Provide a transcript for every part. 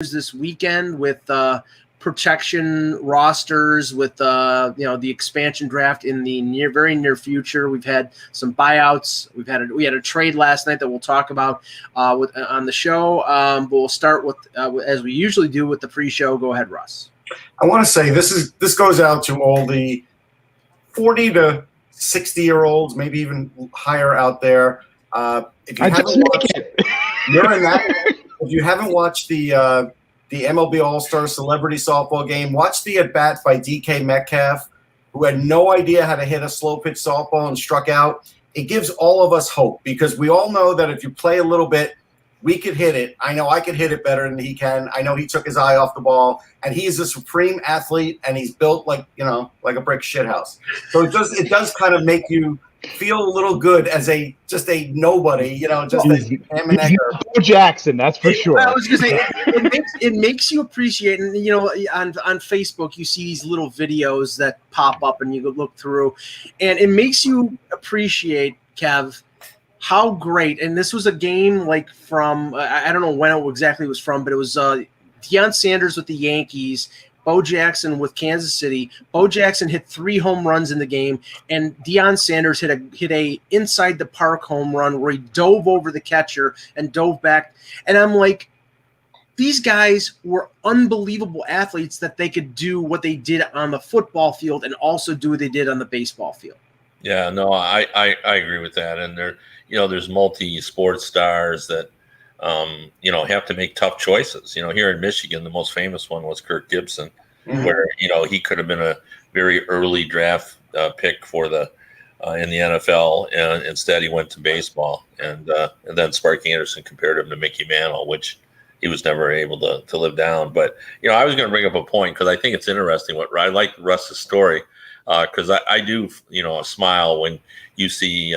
this weekend with protection rosters, with the expansion draft in the very near future. We've had some buyouts. We had a trade last night that we'll talk about on the show. But we'll start with as we usually do with the pre-show. Go ahead, Russ. I want to say this goes out to all the 40 to 60-year-olds, maybe even higher out there. If you haven't watched the MLB All-Star Celebrity Softball game, watch the at-bat by DK Metcalf, who had no idea how to hit a slow-pitch softball and struck out. It gives all of us hope because we all know that if you play a little bit, we could hit it. I know I could hit it better than he can. I know he took his eye off the ball, and he's a supreme athlete, and he's built like a brick shithouse. So it does kind of make you feel a little good as just a nobody, just a Bo Jackson, that's for sure. I was going to say it makes you appreciate, and on Facebook you see these little videos that pop up, and you go look through, and it makes you appreciate, Kev, how great. And this was a game like from I don't know when it exactly was from, but it was Deion Sanders with the Yankees, Bo Jackson with Kansas City. Bo Jackson hit 3 home runs in the game, and Deion Sanders hit a inside the park home run where he dove over the catcher and dove back. And I'm like, these guys were unbelievable athletes that they could do what they did on the football field and also do what they did on the baseball field. Yeah, no, I agree with that. And there's multi-sport stars that have to make tough choices. Here in Michigan, the most famous one was Kirk Gibson, where he could have been a very early draft pick for the in the NFL, and instead he went to baseball. And then Sparky Anderson compared him to Mickey Mantle, which he was never able to live down. But I was going to bring up a point because I think it's interesting. I like Russ's story because I do smile when you see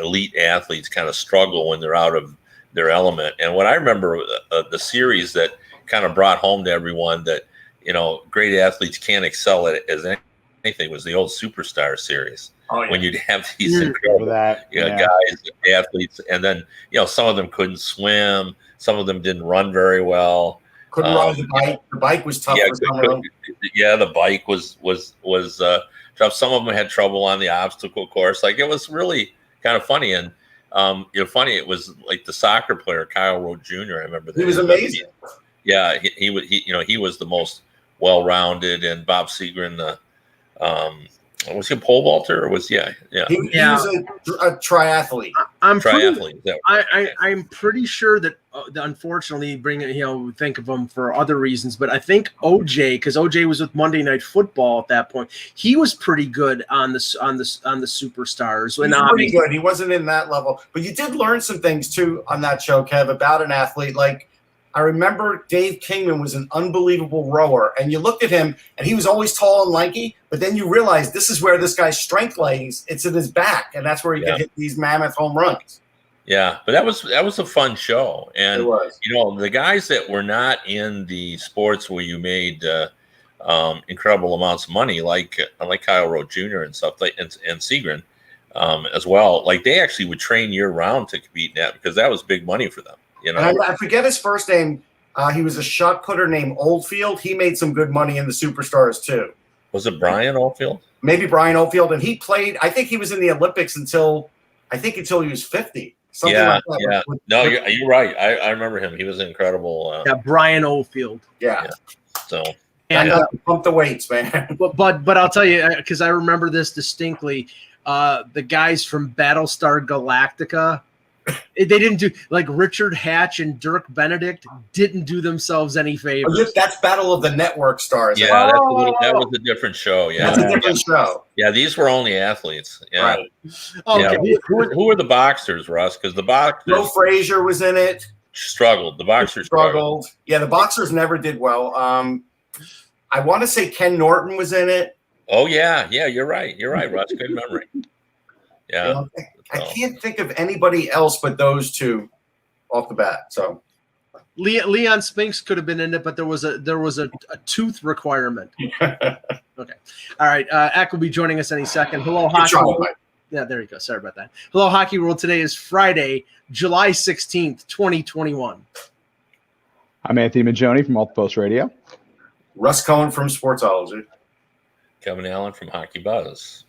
elite athletes kind of struggle when they're out of their element. And what I remember, the series that kind of brought home to everyone that, great athletes can't excel at as anything was the old Superstar series. Oh, yeah. When you'd have these incredible guys, athletes, and then, some of them couldn't swim. Some of them didn't run very well. Couldn't ride the bike. The bike was tough for some of them. Yeah, the bike was tough. Some of them had trouble on the obstacle course. Like, it was really kind of funny. And, funny, it was like the soccer player, Kyle Rote Jr. I remember that. He was amazing. Yeah, he was the most well-rounded, and Bob Seagren, was he a pole vaulter or was he was a triathlete. I'm pretty sure that unfortunately think of him for other reasons, but I think OJ, because OJ was with Monday Night Football at that point, he was pretty good on the Superstars. He was pretty good. He wasn't in that level, but you did learn some things too on that show, Kev, about an athlete. Like, I remember Dave Kingman was an unbelievable rower, and you looked at him, and he was always tall and lanky, but then you realize this is where this guy's strength lays. It's in his back, and that's where he could hit these mammoth home runs. Yeah, but that was a fun show. And, it was. The guys that were not in the sports where you made incredible amounts of money, like Kyle Rote Jr. and stuff, and Seagren as well, like they actually would train year-round to compete in that because that was big money for them. And I forget his first name. He was a shot putter named Oldfield. He made some good money in the Superstars too. Was it Brian Oldfield? Maybe Brian Oldfield, and he played. I think he was in the Olympics until he was 50. Something like that. Yeah. No, you're right. I remember him. He was incredible. Brian Oldfield. Yeah. So. And pump the weights, man. But I'll tell you, because I remember this distinctly. The guys from Battlestar Galactica. They didn't do, like, Richard Hatch and Dirk Benedict didn't do themselves any favors. Oh, that's Battle of the Network Stars. Yeah, that was a different show. Yeah, that's a different show. Yeah, these were only athletes. Yeah. Right. Okay. Who were the boxers, Russ? Because the boxers. Joe Frazier was in it. Struggled. The boxers struggled. Yeah, the boxers never did well. I want to say Ken Norton was in it. Oh yeah, you're right, Russ. Good memory. Yeah. I can't think of anybody else but those two off the bat. So Leon Spinks could have been in it, but there was a tooth requirement. Okay. All right. Ack will be joining us any second. Hello, Hockey World. Yeah, there you go. Sorry about that. Hello, Hockey World. Today is Friday, July 16th, 2021. I'm Anthony Majoni from Alt Post Radio. Russ Cohen from Sportsology. Kevin Allen from Hockey Buzz.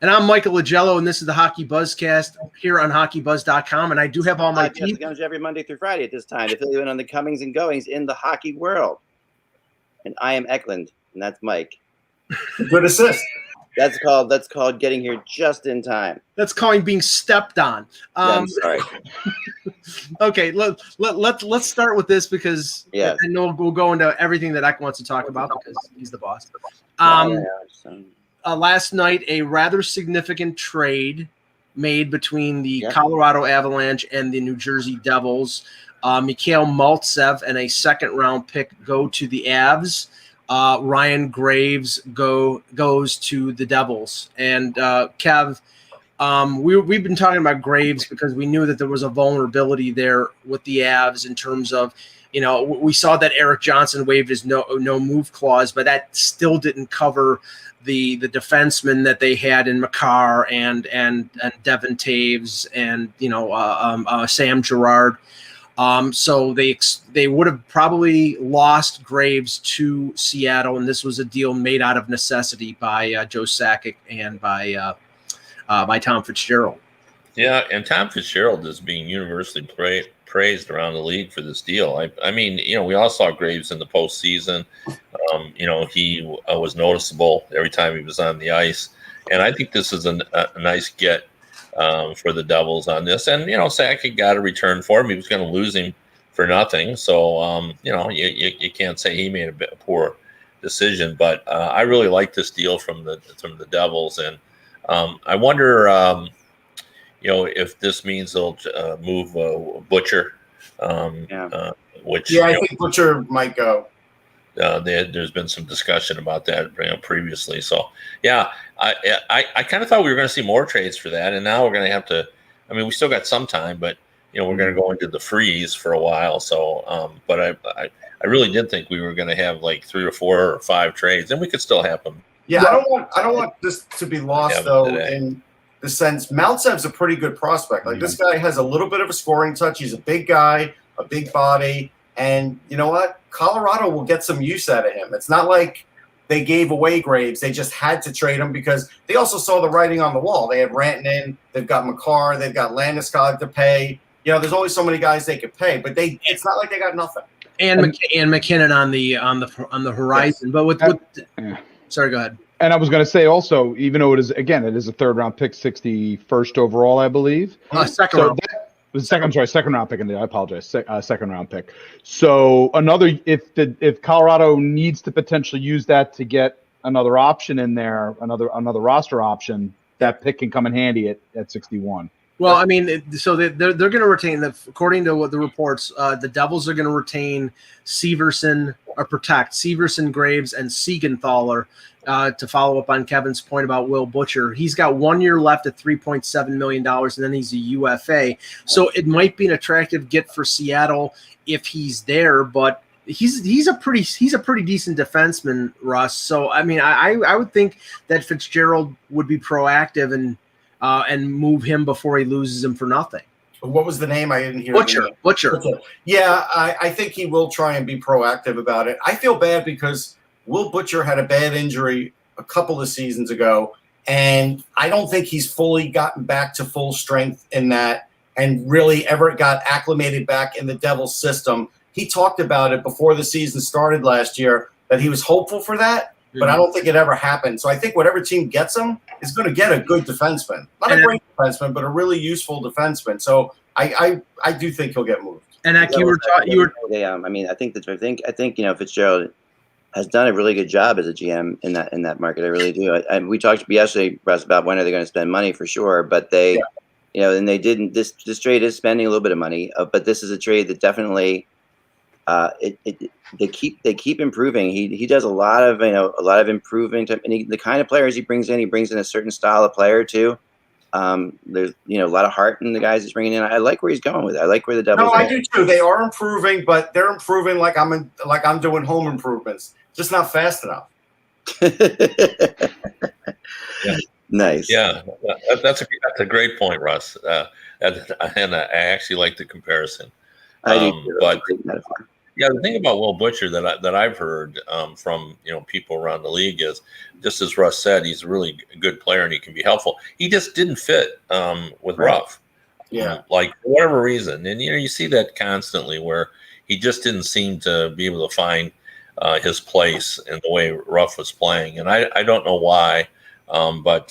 And I'm Michael Agello, and this is the Hockey Buzzcast here on HockeyBuzz.com. And I do have all my team. Comes every Monday through Friday at this time to fill you in on the comings and goings in the hockey world. And I am Eklund, and that's Mike. Good assist. That's called getting here just in time. That's calling being stepped on. I'm sorry. Okay, let's start with this because I know we'll go into everything that Ek wants to talk about because he's the boss. Last night, a rather significant trade made between the Colorado Avalanche and the New Jersey Devils. Mikhail Maltsev and a second-round pick go to the Avs. Ryan Graves goes to the Devils. And Kev, we've been talking about Graves because we knew that there was a vulnerability there with the Avs in terms of, we saw that Eric Johnson waived his no move clause, but that still didn't cover the defensemen that they had in Makar and Devin Taves and Sam Girard. So they would have probably lost Graves to Seattle, and this was a deal made out of necessity by Joe Sakic and by Tom Fitzgerald. Yeah, and Tom Fitzgerald is being universally praised around the league for this deal. I mean, we all saw Graves in the postseason. He was noticeable every time he was on the ice, and I think this is a nice get for the Devils on this. And Sakic got a return for him. He was going to lose him for nothing, so you can't say he made a poor decision. But I really like this deal from the Devils, and I wonder. If this means they'll move Butcher, which I think Butcher might go. There's been some discussion about that previously. So I kind of thought we were going to see more trades for that, and now we're going to have to. I mean, we still got some time, but we're going to go into the freeze for a while. So, but I really did think we were going to have like 3 or 4 or 5 trades, and we could still have them. Yeah, I don't want this to be lost though. In the sense, Maltsev's a pretty good prospect. Like this guy has a little bit of a scoring touch. He's a big guy, a big body, and you know what? Colorado will get some use out of him. It's not like they gave away Graves. They just had to trade him because they also saw the writing on the wall. They have Rantanen, they've got Makar, they've got Landeskog to pay. There's only so many guys they could pay, but it's not like they got nothing. And McKinnon on the horizon. Yes. But sorry, go ahead. And I was going to say also, even though it is a third-round pick, 61st overall, I believe. Second round. Second round pick. I apologize. Second-round pick. So if Colorado needs to potentially use that to get another option in there, another roster option, that pick can come in handy at 61. Well, I mean, so they're going to retain according to what the reports, the Devils are going to retain Severson or protect Severson, Graves, and Siegenthaler. To follow up on Kevin's point about Will Butcher, he's got 1 year left at $3.7 million, and then he's a UFA. So it might be an attractive get for Seattle if he's there, but he's a pretty decent defenseman, Russ. So I mean, I would think that Fitzgerald would be proactive and move him before he loses him for nothing. What was the name? I didn't hear. Butcher. Yeah, I think he will try and be proactive about it. I feel bad because Will Butcher had a bad injury a couple of seasons ago, and I don't think he's fully gotten back to full strength in that and really ever got acclimated back in the Devils system. He talked about it before the season started last year that he was hopeful for that, but I don't think it ever happened. So I think whatever team gets him is going to get a good defenseman. Not a great defenseman, but a really useful defenseman. So I do think he'll get moved. And you were I mean, I think Fitzgerald has done a really good job as a GM in that market. I really do. And we talked yesterday, Russ, about when are they going to spend money for sure. But they, and they didn't. This trade is spending a little bit of money, but this is a trade that definitely, they keep improving. He does a lot of improving. And the kind of players he brings in a certain style of player too. There's a lot of heart in the guys he's bringing in. I like where he's going with it. I like where the Devils. No, I do too. They are improving, but they're improving like I'm doing home improvements. Just not fast enough. Yeah. Nice. Yeah, that's a great point, Russ. And I actually like the comparison. I do. But Yeah, the thing about Will Butcher that I've heard from people around the league is, just as Russ said, he's a really good player and he can be helpful. He just didn't fit with Ruff, like for whatever reason. And you see that constantly where he just didn't seem to be able to find his place in the way Ruff was playing, and I don't know why, but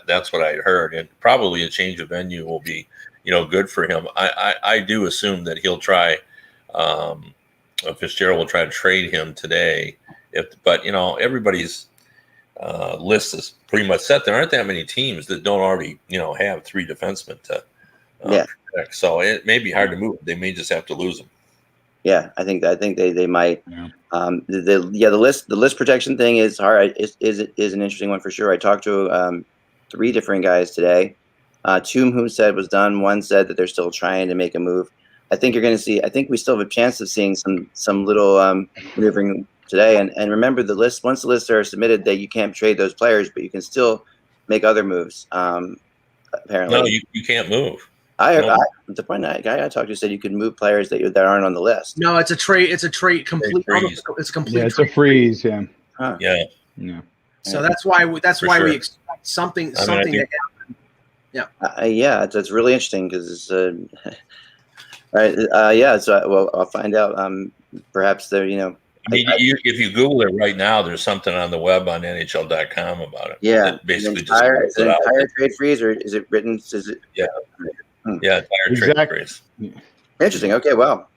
that's what I heard, and probably a change of venue will be good for him. I do assume that he'll try. Fitzgerald will try to trade him today, but everybody's list is pretty much set. There aren't that many teams that don't already have 3 defensemen to protect, so it may be hard to move. They may just have to lose them. Yeah, I think they might. Yeah. The list protection thing is hard. Is an interesting one for sure. I talked to 3 different guys today. 2 who said was done. 1 said that they're still trying to make a move. I think you're going to see. I think we still have a chance of seeing some little maneuvering today. And remember, the list. Once the lists are submitted, that you can't trade those players, but you can still make other moves. Apparently, no, you can't move. The point guy I talked to said you could move players that aren't on the list. No, it's a trade. It's a trade complete. It's complete. Yeah, it's a freeze. Yeah. Huh. Yeah. Yeah. So that's why we expect something to happen. Yeah. It's really interesting because it's right. So I'll find out. Perhaps there. If you Google it right now, there's something on the web on NHL.com about it. Yeah. Basically, is it entire trade freeze, or is it written? Yeah. Yeah, entire trade freeze. Interesting. Okay, well,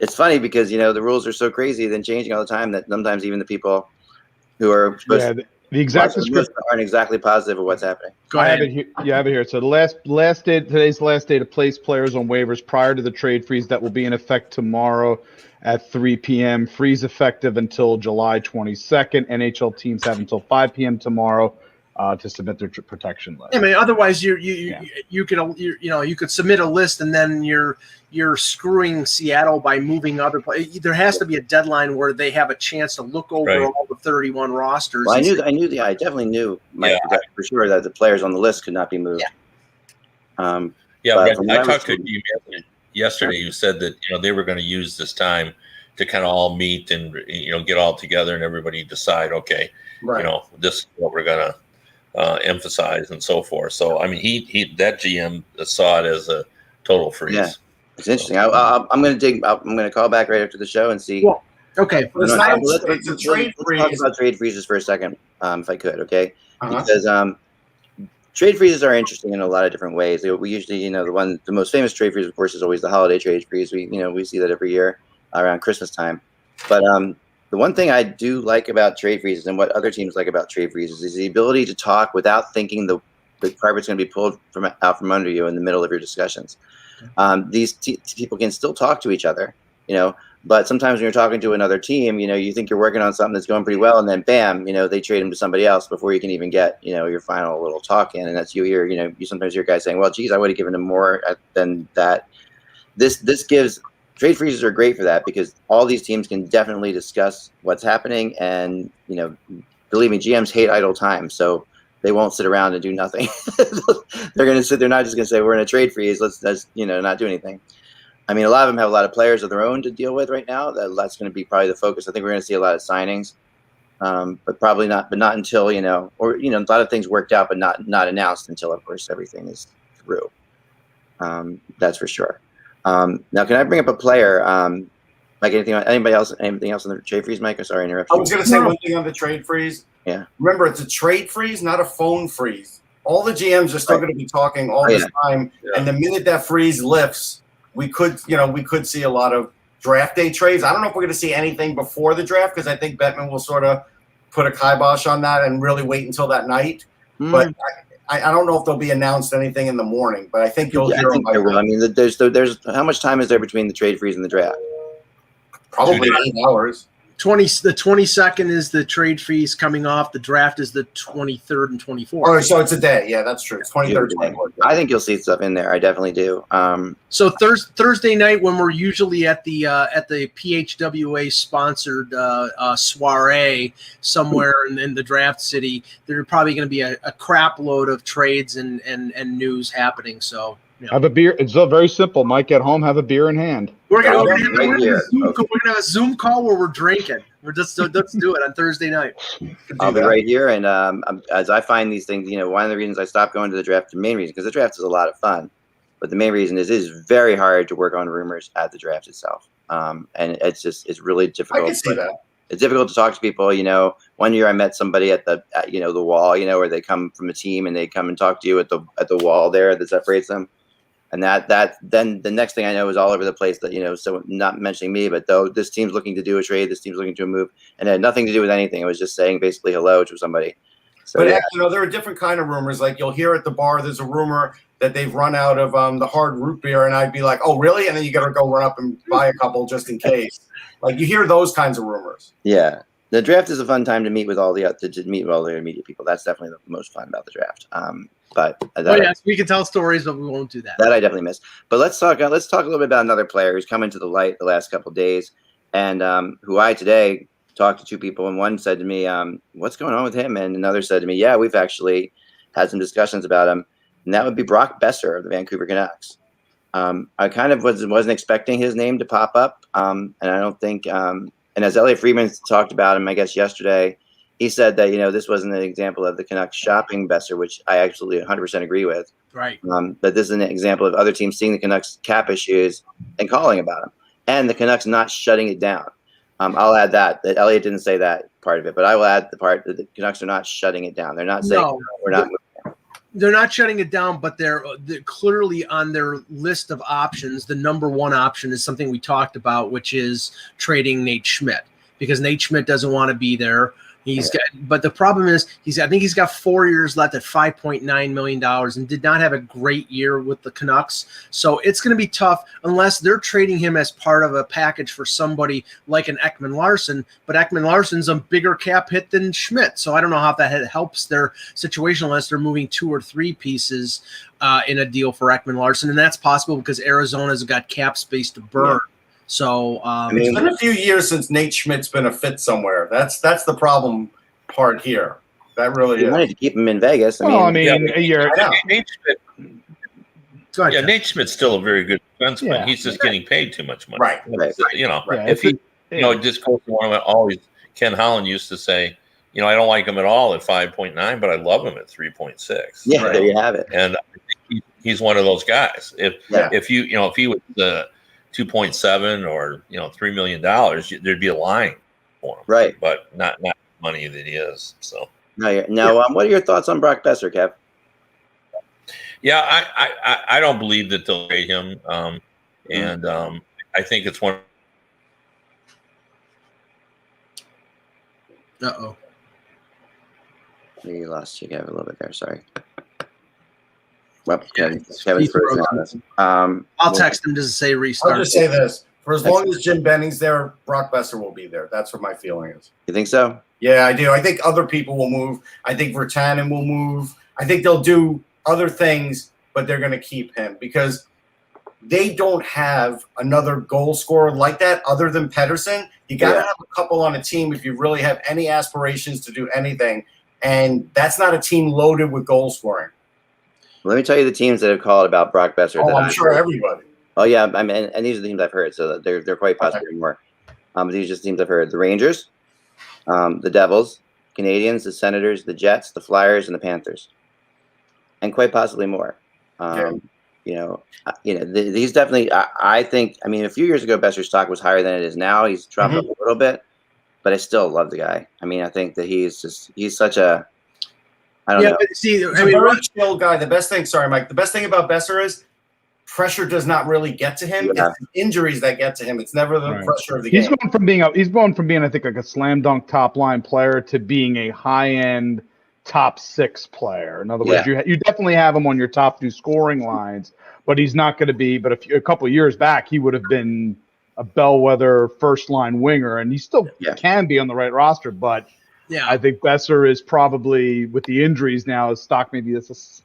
it's funny because the rules are so crazy, then changing all the time that sometimes even the people who are supposed to the exact description aren't exactly positive of what's happening. Go ahead. I have it here. So today's last day to place players on waivers prior to the trade freeze that will be in effect tomorrow at 3 p.m. Freeze effective until July 22nd. NHL teams have until 5 p.m. tomorrow to submit their protection list. I mean, otherwise you could submit a list and then you're screwing Seattle by moving other players. There has to be a deadline where they have a chance to look over all the 31 rosters. Well, I definitely knew for sure that the players on the list could not be moved. Yeah. I talked to you yesterday. You said that they were going to use this time to kind of all meet and get all together and everybody decide, okay, this is what we're going to emphasize and so forth. So I mean, that GM saw it as a total freeze. Yeah, it's interesting. I'm going to call back right after the show and see. Well, okay, it's a trade freeze. Let's talk about trade freezes for a second, if I could. Okay, because trade freezes are interesting in a lot of different ways. We usually, the most famous trade freeze, of course, is always the holiday trade freeze. We see that every year around Christmas time. But the one thing I do like about trade freezes and what other teams like about trade freezes is the ability to talk without thinking the carpet's going to be pulled out from under you in the middle of your discussions. These people can still talk to each other, but sometimes when you're talking to another team, you think you're working on something that's going pretty well, and then bam, they trade them to somebody else before you can even get, your final little talk in. And that's you sometimes hear guys saying, well, geez, I would have given him more than that. This gives trade freezes are great for that because all these teams can definitely discuss what's happening. And, believe me, GMs hate idle time. So they won't sit around and do nothing. They're going to sit there, not just going to say, we're in a trade freeze. Let's not do anything. I mean, a lot of them have a lot of players of their own to deal with right now. That's going to be probably the focus. I think we're going to see a lot of signings, but probably not. But not until a lot of things worked out, but not announced until, of course, everything is through. That's for sure. Now, can I bring up a player? Like anybody else? Anything else on the trade freeze, Mike? I'm sorry, interrupt you. I was going to say one thing on the trade freeze. Yeah. Remember, it's a trade freeze, not a phone freeze. All the GMs are still going to be talking all this time, and the minute that freeze lifts, we could see a lot of draft day trades. I don't know if we're going to see anything before the draft because I think Bettman will sort of put a kibosh on that and really wait until that night. But I don't know if they'll be announced anything in the morning. But I think you'll hear them. I mean, there's how much time is there between the trade freeze and the draft? Probably 8 hours. The 22nd is the trade freeze coming off. The draft is the 23rd and 24th. Oh, so it's a day. Yeah, that's true. It's 23rd, 24th. I think you'll see stuff in there. I definitely do. So Thursday night, when we're usually at the PHWA sponsored soiree somewhere in the draft city, there's probably going to be a crap load of trades and news happening. So Have a beer. It's very simple. Mike, at home, have a beer in hand. We're gonna Right have a Zoom call where we're drinking. Let's do it on Thursday night. I'll be right here, and as I find these things, one of the reasons I stopped going to the draft, the main reason, because the draft is a lot of fun, but the main reason is it is very hard to work on rumors at the draft itself, and it's really difficult. I can see that. It's difficult to talk to people. 1 year I met somebody at the wall, where they come from a team and they come and talk to you at the wall there that separates them. And then the next thing I know is all over the place that, so not mentioning me, but though this team's looking to do a trade, this team's looking to move, and it had nothing to do with anything. It was just saying basically hello to somebody. So, but there are different kind of rumors. Like you'll hear at the bar, there's a rumor that they've run out of the hard root beer, and I'd be like, oh, really? And then you got to go run up and buy a couple just in case. Like you hear those kinds of rumors. Yeah. The draft is a fun time to meet with all the immediate people. That's definitely the most fun about the draft. Yes, we can tell stories, but we won't do that. That I definitely miss. But let's talk a little bit about another player who's come into the light the last couple of days, and who I today talked to two people, and one said to me, "What's going on with him?" And another said to me, "Yeah, we've actually had some discussions about him." And that would be Brock Besser of the Vancouver Canucks. I kind of wasn't expecting his name to pop up, and I don't think. And as Elliot Friedman talked about him, I guess yesterday, he said that this wasn't an example of the Canucks shopping Besser, which I absolutely 100% agree with. Right. But this is an example of other teams seeing the Canucks cap issues and calling about him, and the Canucks not shutting it down. I'll add that Elliot didn't say that part of it, but I will add the part that the Canucks are not shutting it down. They're not saying we're not moving. They're not shutting it down, but they're clearly on their list of options. The number one option is something we talked about, which is trading Nate Schmidt, because Nate Schmidt doesn't want to be there. But the problem is I think he's got 4 years left at $5.9 million and did not have a great year with the Canucks. So it's going to be tough unless they're trading him as part of a package for somebody like an Ekman Larsson. But Ekman Larsson's a bigger cap hit than Schmidt. So I don't know how that helps their situation unless they're moving 2 or 3 pieces in a deal for Ekman Larsson. And that's possible because Arizona's got cap space to burn. Yeah. So it's been a few years since Nate Schmidt's been a fit somewhere. That's the problem part here. That really is. Wanted to keep him in Vegas. Nate Schmidt. Nate Schmidt's still a very good defenseman. Yeah. He's just getting paid too much money. Right. If he, just goes to one of it. Always Ken Holland used to say, I don't like him at all at 5.9, but I love him at 3.6. Yeah, there you have it. And I think he's one of those guys. If he was 2.7 or $3 million, there'd be a line for him, right? But not money that he is. So now, what are your thoughts on Brock Besser, Kev? Yeah, I don't believe that they'll trade him, and I think it's one. You lost you, Kev, a little bit there. Sorry. Well, Kevin's frozen on this. I'll text him just to say restart. I'll just say this. For as long as Jim Benning's there, Brock Besser will be there. That's what my feeling is. You think so? Yeah, I do. I think other people will move. I think Virtanen will move. I think they'll do other things, but they're going to keep him because they don't have another goal scorer like that other than Pettersson. You got to have a couple on a team if you really have any aspirations to do anything, and that's not a team loaded with goal scoring. Let me tell you the teams that have called about Brock Besser. I'm sure everybody. Oh yeah, I mean, and these are the teams I've heard, so they're quite possibly more. These are just teams I've heard: the Rangers, the Devils, Canadians, the Senators, the Jets, the Flyers, and the Panthers, and quite possibly more. These definitely. I think. I mean, a few years ago, Besser's stock was higher than it is now. He's dropped up a little bit, but I still love the guy. I mean, I think that he's such a. I don't know. But see, he's a very chill guy. The best thing, sorry, Mike. The best thing about Besser is pressure does not really get to him. Yeah. It's the injuries that get to him. It's never the pressure of the game. He's going from being I think like a slam dunk top line player to being a high end top 6 player. In other words, you definitely have him on your top 2 scoring lines, but he's not going to be. But a couple of years back, he would have been a bellwether first line winger, and he still can be on the right roster, but. Yeah, I think Besser is probably with the injuries now. His stock maybe is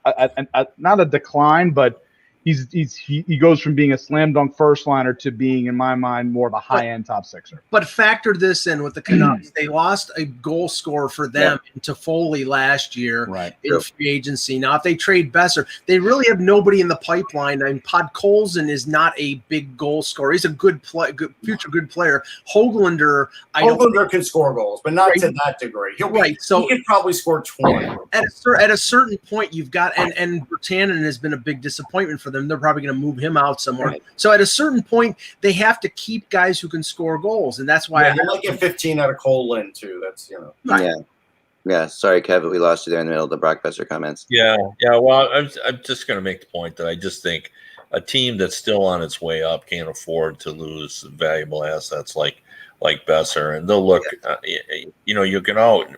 not a decline, but he goes from being a slam dunk first liner to being, in my mind, more of a high end top sixer. But factor this in with the Canucks. They lost a goal scorer for them to Foley last year in free agency. Now, if they trade Besser, they really have nobody in the pipeline. I mean, Podkolzin is not a big goal scorer. He's a good future good player. Hoaglander can score goals, but not to that degree. So he could probably score 20. At a certain point, you've got and Bertanen has been a big disappointment for them. They're probably going to move him out somewhere. Right. So at a certain point, they have to keep guys who can score goals, and that's why I might get 15 out of Cole Lynn too. That's Yeah. Sorry, Kev, but we lost you there in the middle of the Brock Besser comments. Yeah. Well, I'm just going to make the point that I just think a team that's still on its way up can't afford to lose valuable assets like Besser, and they'll look. You can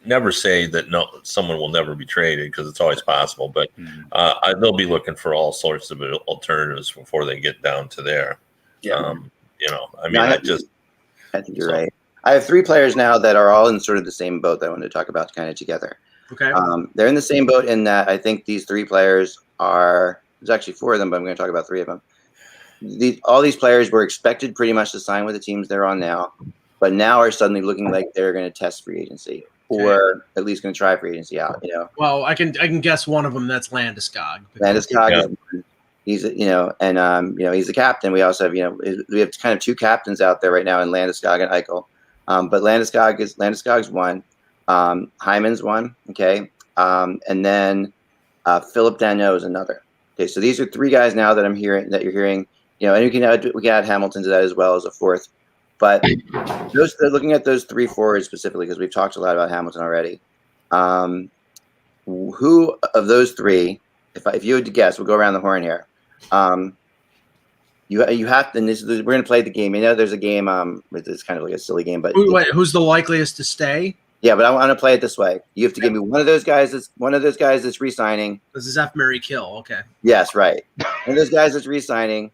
never say that someone will never be traded because it's always possible, but they'll be looking for all sorts of alternatives before they get down to there. I think you're right. I have 3 players now that are all in sort of the same boat that I wanted to talk about kind of together. Okay. They're in the same boat in that I think these 3 players there's actually 4 of them, but I'm going to talk about 3 of them. All these players were expected pretty much to sign with the teams they're on now, but now are suddenly looking like they're going to test free agency. Or at least going to try free agency out. Well, I can guess one of them. That's Landeskog. Landeskog, he's he's the captain. We also have we have kind of 2 captains out there right now in Landeskog and Eichel. But Landeskog's one. Hyman's one. Okay, and then Philip Danault is another. Okay, so these are 3 guys now that you're hearing. And we can add Hamilton to that as well as a 4th. But they're looking at those 3 forwards specifically because we've talked a lot about Hamilton already. Who of those 3, if you had to guess, we'll go around the horn here. You have to. We're going to play the game. There's a game. It's kind of like a silly game, but who's the likeliest to stay? Yeah, but I want to play it this way. You have to give me one of those guys that's re-signing. This is F. Mary Kill. Okay. Yes, right. One of those guys that's re-signing.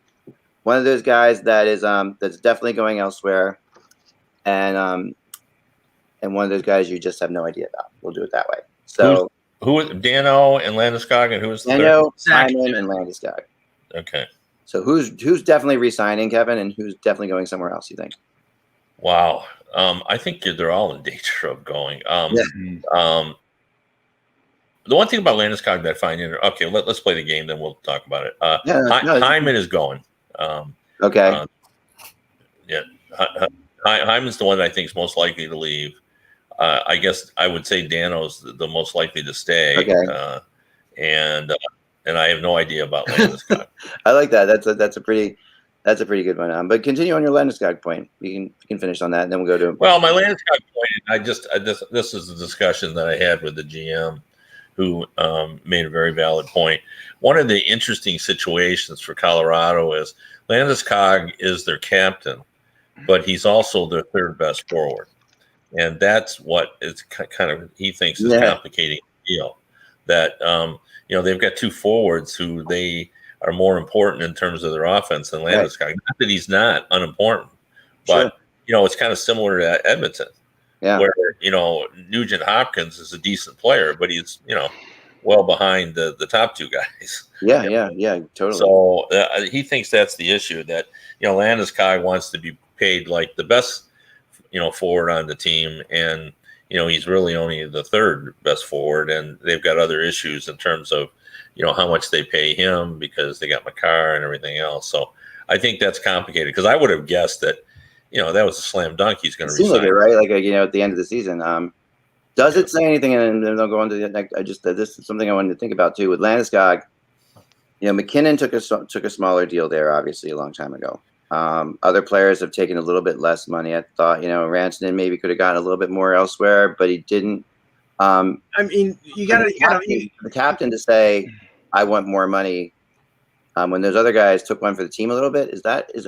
One of those guys that is that's definitely going elsewhere, and one of those guys you just have no idea about. We'll do it that way. So who Danault and Landeskog, and who's the Danault, Simon, and Landeskog. Okay. So who's definitely re-signing, Kevin, and who's definitely going somewhere else? You think? Wow. I think they're all in danger of going. The one thing about Landeskog that I find okay, let's play the game, then we'll talk about it. Hyman is going. Okay. Hyman's the one that I think is most likely to leave. I guess I would say Dano's the most likely to stay. Okay. And I have no idea about Landeskog. I like that. That's a pretty good one. But continue on your Landeskog point. You can finish on that, and then we'll go to. Well, my Landeskog point. This is a discussion that I had with the GM, who made a very valid point. One of the interesting situations for Colorado is Landeskog is their captain, but he's also their 3rd best forward. And that's what is kind of he thinks is complicating the deal. That they've got 2 forwards who they are more important in terms of their offense than Landeskog. Right. Not that he's not unimportant, but it's kind of similar to Edmonton, where Nugent Hopkins is a decent player, but he's well behind the top 2 guys. Yeah, totally. So he thinks that's the issue, that Landeskog wants to be paid like the best forward on the team, and he's really only the 3rd best forward, and they've got other issues in terms of how much they pay him because they got Makar and everything else. So I think that's complicated, because I would have guessed that that was a slam dunk. He's going to resign. Like it, right? Like at the end of the season. Does it say anything? And then they'll go on to the next. This is something I wanted to think about too with Landeskog. McKinnon took a smaller deal there, obviously, a long time ago. Other players have taken a little bit less money. I thought, Rantanen maybe could have gotten a little bit more elsewhere, but he didn't. I mean, you got the captain to say, "I want more money." When those other guys took one for the team a little bit, is that that's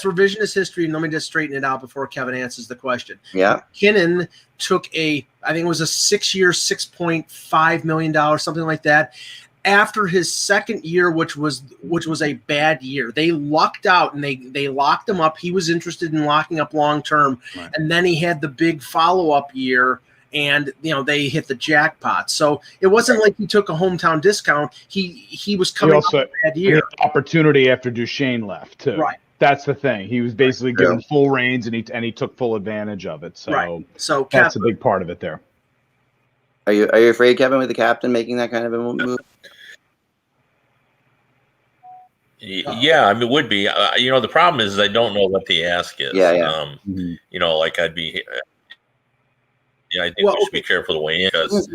revisionist history, and let me just straighten it out before Kevin answers the question. Yeah, McKinnon took I think it was a 6-year, $6.5 million, something like that. After his second year, which was a bad year, they lucked out and they locked him up. He was interested in locking up long term, right. And then he had the big follow-up year, and they hit the jackpot. So it wasn't like he took a hometown discount. He was coming off a bad year. Opportunity after Duchesne left too. Right. That's the thing. He was basically given full reins, and he took full advantage of it. So, so that's a big part of it there. Are you afraid, Kevin, with the captain making that kind of a move? Yeah, I mean, it would be. The problem is I don't know what the ask is. Yeah. Like I'd be. I think we should be careful to weigh in because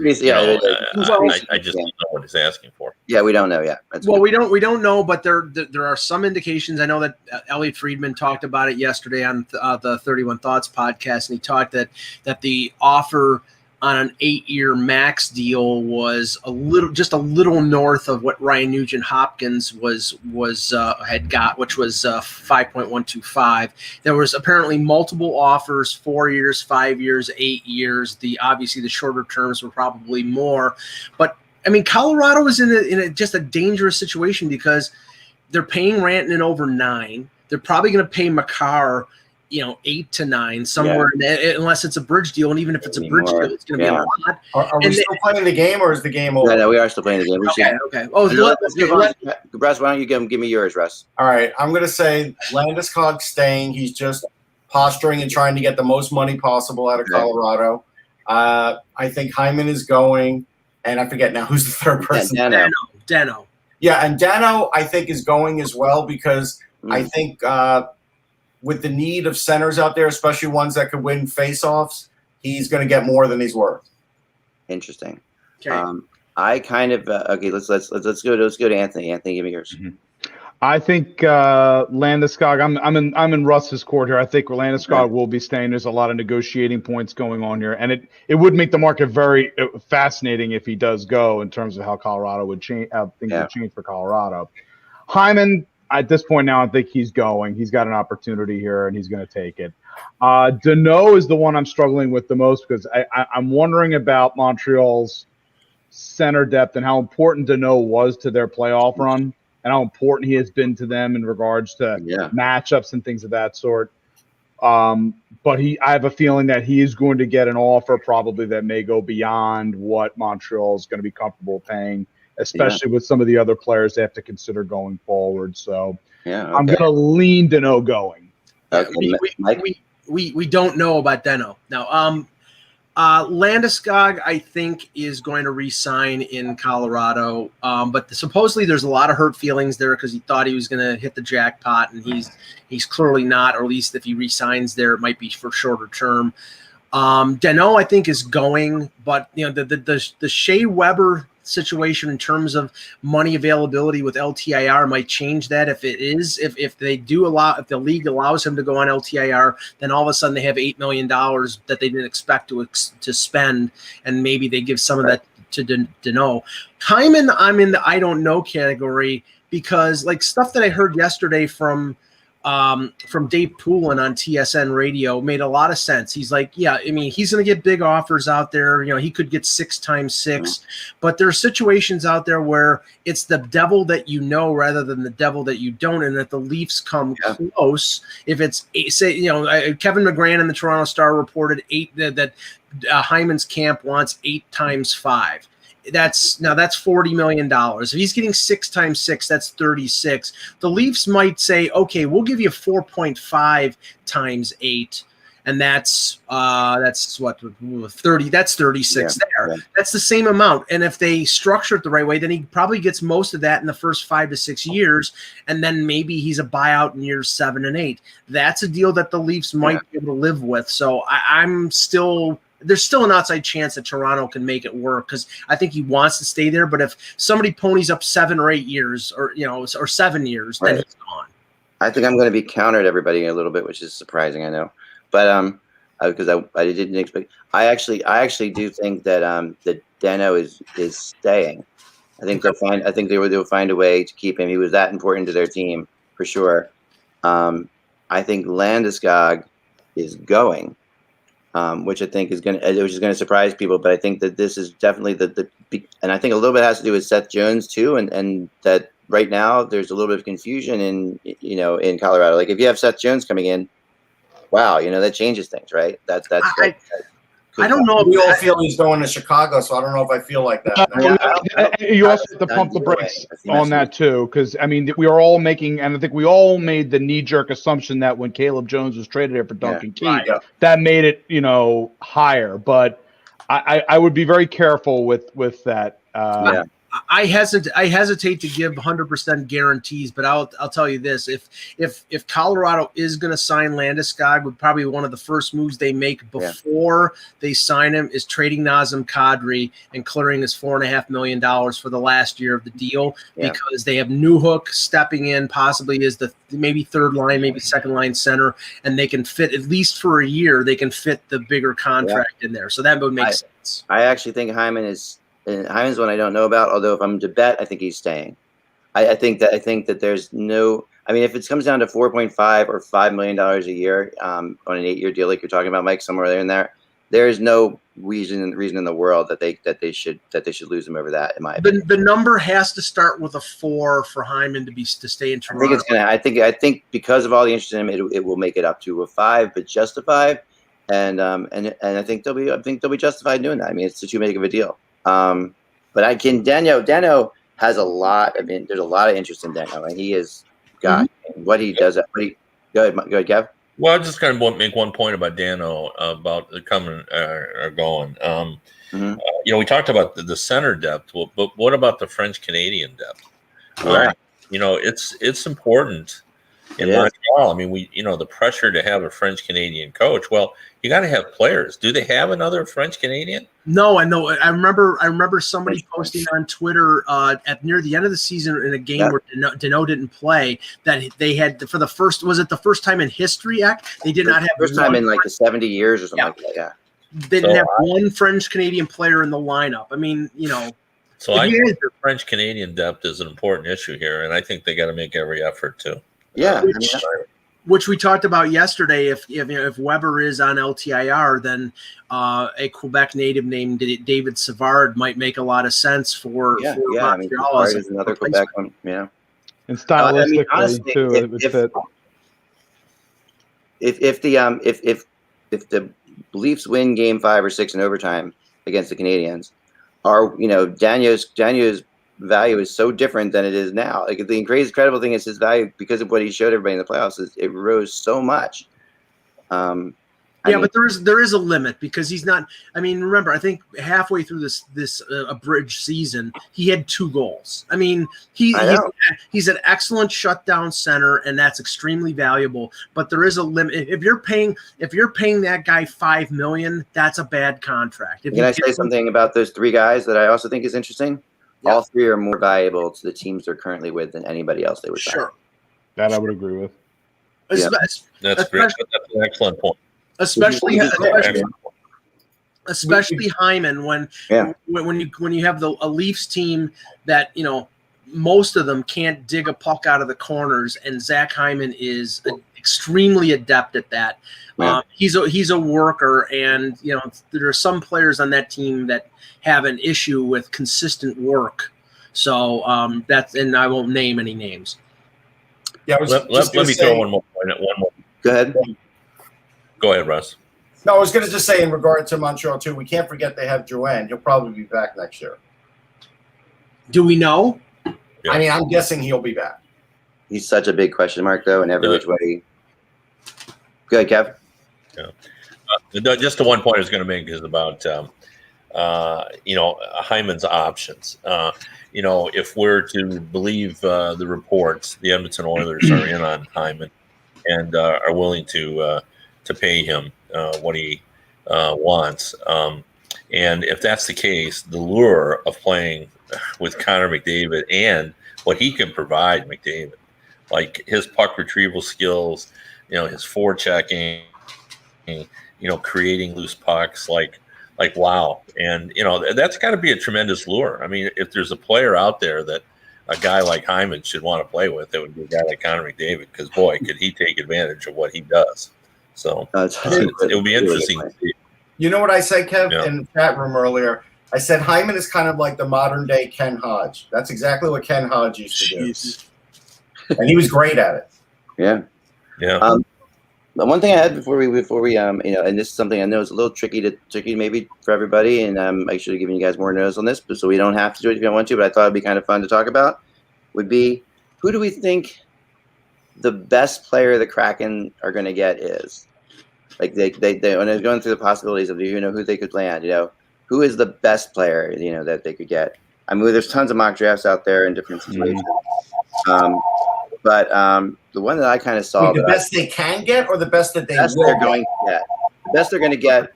I just don't know what he's asking for. Yeah, we don't know yet. We don't know, but there are some indications. I know that Elliot Friedman talked about it yesterday on the 31 Thoughts podcast, and he talked that the offer on an 8-year max deal was just a little north of what Ryan Nugent-Hopkins had got, which was 5.125. There was apparently multiple offers: 4 years, 5 years, 8 years. Obviously the shorter terms were probably more, but I mean Colorado is in just a dangerous situation because they're paying Rantanen over 9. They're probably going to pay Makar 8 to 9 somewhere, unless it's a bridge deal. And even if it's a bridge deal, it's going to be a lot. Are we still playing the game, or is the game over? No, we are still playing the game. Okay. Oh, Russ, why don't you give me yours, Russ? All right, I'm going to say Landeskog's staying. He's just posturing and trying to get the most money possible out of Colorado. I think Hyman is going, and I forget now who's the third person. Dano. Yeah, and Dano I think is going as well because I think with the need of centers out there, especially ones that could win faceoffs, he's going to get more than he's worth. Interesting. Okay. I kind of let's go to Anthony. Anthony, give me yours. Mm-hmm. I think Landeskog. I'm in Russ's court here. I think Landeskog will be staying. There's a lot of negotiating points going on here, and it would make the market very fascinating if he does go in terms of how Colorado would change, how things would change for Colorado. Hyman, at this point now, I think he's going. He's got an opportunity here, and he's going to take it. Danault is the one I'm struggling with the most because I'm wondering about Montreal's center depth and how important Danault was to their playoff run and how important he has been to them in regards to matchups and things of that sort. But I have a feeling that he is going to get an offer probably that may go beyond what Montreal is going to be comfortable paying, especially with some of the other players they have to consider going forward. So I'm going to lean Danault going. We don't know about Danault. Now, Landeskog, I think, is going to re-sign in Colorado, but supposedly there's a lot of hurt feelings there because he thought he was going to hit the jackpot, and he's clearly not, or at least if he re-signs there, it might be for shorter term. Danault, I think, is going, but the Shea Weber situation in terms of money availability with LTIR might change that. If the league allows him to go on LTIR, then all of a sudden they have $8 million that they didn't expect to spend, and maybe they give some of that to Danault. Hyman, I'm in the I don't know category because like stuff that I heard yesterday from Dave Poulin on TSN radio made a lot of sense. He's like, he's going to get big offers out there. He could get 6 times 6, but there are situations out there where it's the devil that you know rather than the devil that you don't, and that the Leafs come close. If it's Kevin McGran in the Toronto Star reported that Hyman's camp wants 8 times 5. That's $40 million. If he's getting 6 times 6, that's 36. The Leafs might say, okay, we'll give you 4.5 times 8, and that's what 30. That's 36 there. Yeah. That's the same amount. And if they structure it the right way, then he probably gets most of that in the first 5 to 6 years, and then maybe he's a buyout in years 7 and 8. That's a deal that the Leafs might be able to live with. So there's still an outside chance that Toronto can make it work because I think he wants to stay there. But if somebody ponies up 7 or 8 years or 7 years, then he's gone. I think I'm going to be countered everybody a little bit, which is surprising, I know. But because I didn't expect. I actually do think that that Danault is staying. I think they'll find a way to keep him. He was that important to their team for sure. I think Landeskog is going. Which I think is going to surprise people, but I think that this is definitely and I think a little bit has to do with Seth Jones too, and that right now there's a little bit of confusion in Colorado. Like if you have Seth Jones coming in, wow, that changes things, right? I don't know. We all feel he's going to Chicago, so I don't know if I feel like that. You also have to pump the brakes on that too, because I mean, we are all making, and I think we all made the knee-jerk assumption that when Caleb Jones was traded here for Duncan Keith, that made it, higher. But I would be very careful with that. I hesitate to give 100% guarantees, but I'll tell you this: if Colorado is going to sign Landeskog, would probably one of the first moves they make before they sign him is trading Nazem Kadri and clearing his $4.5 million for the last year of the deal, because they have Newhook stepping in possibly as the maybe third line, maybe second line center, and they can fit, at least for a year, they can fit the bigger contract in there. So that would make sense. I actually think Hyman's one I don't know about. Although if I'm to bet, I think he's staying. I think that there's no. I mean, if it comes down to 4.5 or $5 million a year on an 8-year deal, like you're talking about, Mike, somewhere there in there is no reason in the world that they should lose him over that. In my opinion, the number has to start with a 4 for Hyman to stay in Toronto. I think because of all the interest in him, it will make it up to a 5, but just a 5, and I think they'll be justified doing that. I mean, it's too big of a deal. But Dano has a lot. I mean, there's a lot of interest in Dano, and he has got what he does. Go ahead, Kev. Well, I just kind of make one point about Dano about the coming or going. We talked about the center depth, but what about the French Canadian depth? It's important in Montreal. I mean, the pressure to have a French Canadian coach. Well, you got to have players. Do they have another French Canadian? No, I know. I remember somebody posting on Twitter at near the end of the season in a game where Dano didn't play, that they had for the first time in history, they did not have first time in like the 70 years or something like that. Yeah, they didn't have one French Canadian player in the lineup. I mean, So I think the French Canadian depth is an important issue here, and I think they got to make every effort to. Yeah. Which we talked about yesterday. If Weber is on LTIR, then a Quebec native named David Savard might make a lot of sense for Montreal. I mean, Savard is another Quebec one. Yeah, and stylistically honestly, too. If the Leafs win Game 5 or 6 in overtime against the Canadiens, Daniel's value is so different than it is now. Like, the incredible thing is his value, because of what he showed everybody in the playoffs, it rose so much. But there is a limit, because he's not. I mean, remember, I think halfway through this abridged season, he had 2 goals. I mean, he's an excellent shutdown center, and that's extremely valuable. But there is a limit. If you're paying that guy $5 million, that's a bad contract. Can I say something about those 3 guys that I also think is interesting? Yeah. All 3 are more valuable to the teams they're currently with than anybody else they would sign. Sure. That I would agree with. That's great. That's an excellent point. Especially Hyman, when you have a Leafs team that most of them can't dig a puck out of the corners, and Zach Hyman is extremely adept at that. Yeah. He's a worker, and there are some players on that team that have an issue with consistent work. So and I won't name any names. Yeah, let me throw one more point. Go ahead. Go ahead, Russ. No, I was going to just say, in regard to Montreal too, we can't forget they have Joanne. He'll probably be back next year. Do we know? Yeah. I mean, I'm guessing he'll be back. He's such a big question mark, though, in every which way. Go ahead, Kev. Yeah. Just the one point I was going to make is about Hyman's options. If we're to believe the reports, the Edmonton Oilers are in on Hyman and are willing to pay him what he wants. And if that's the case, the lure of playing with Connor McDavid and what he can provide McDavid, like his puck retrieval skills, his forechecking, creating loose pucks, like wow. And, that's got to be a tremendous lure. I mean, if there's a player out there that a guy like Hyman should want to play with, it would be a guy like Connor McDavid, because, boy, could he take advantage of what he does. So it would be interesting to see. You know what I said, Kev, in the chat room earlier? I said Hyman is kind of like the modern-day Ken Hodge. That's exactly what Ken Hodge used to do. And he was great at it. Yeah. Yeah. But one thing I had before we and this is something I know is a little tricky maybe for everybody, and I should have given you guys more notice on this, but so we don't have to do it if you don't want to. But I thought it'd be kind of fun to talk about. Would be, who do we think the best player the Kraken are going to get is? Like they when they're going through the possibilities of who they could land. Who is the best player that they could get? I mean, there's tons of mock drafts out there in different situations. But the one that I kind of saw, the best they can get, or the best that they're going to get, the best they're going to get,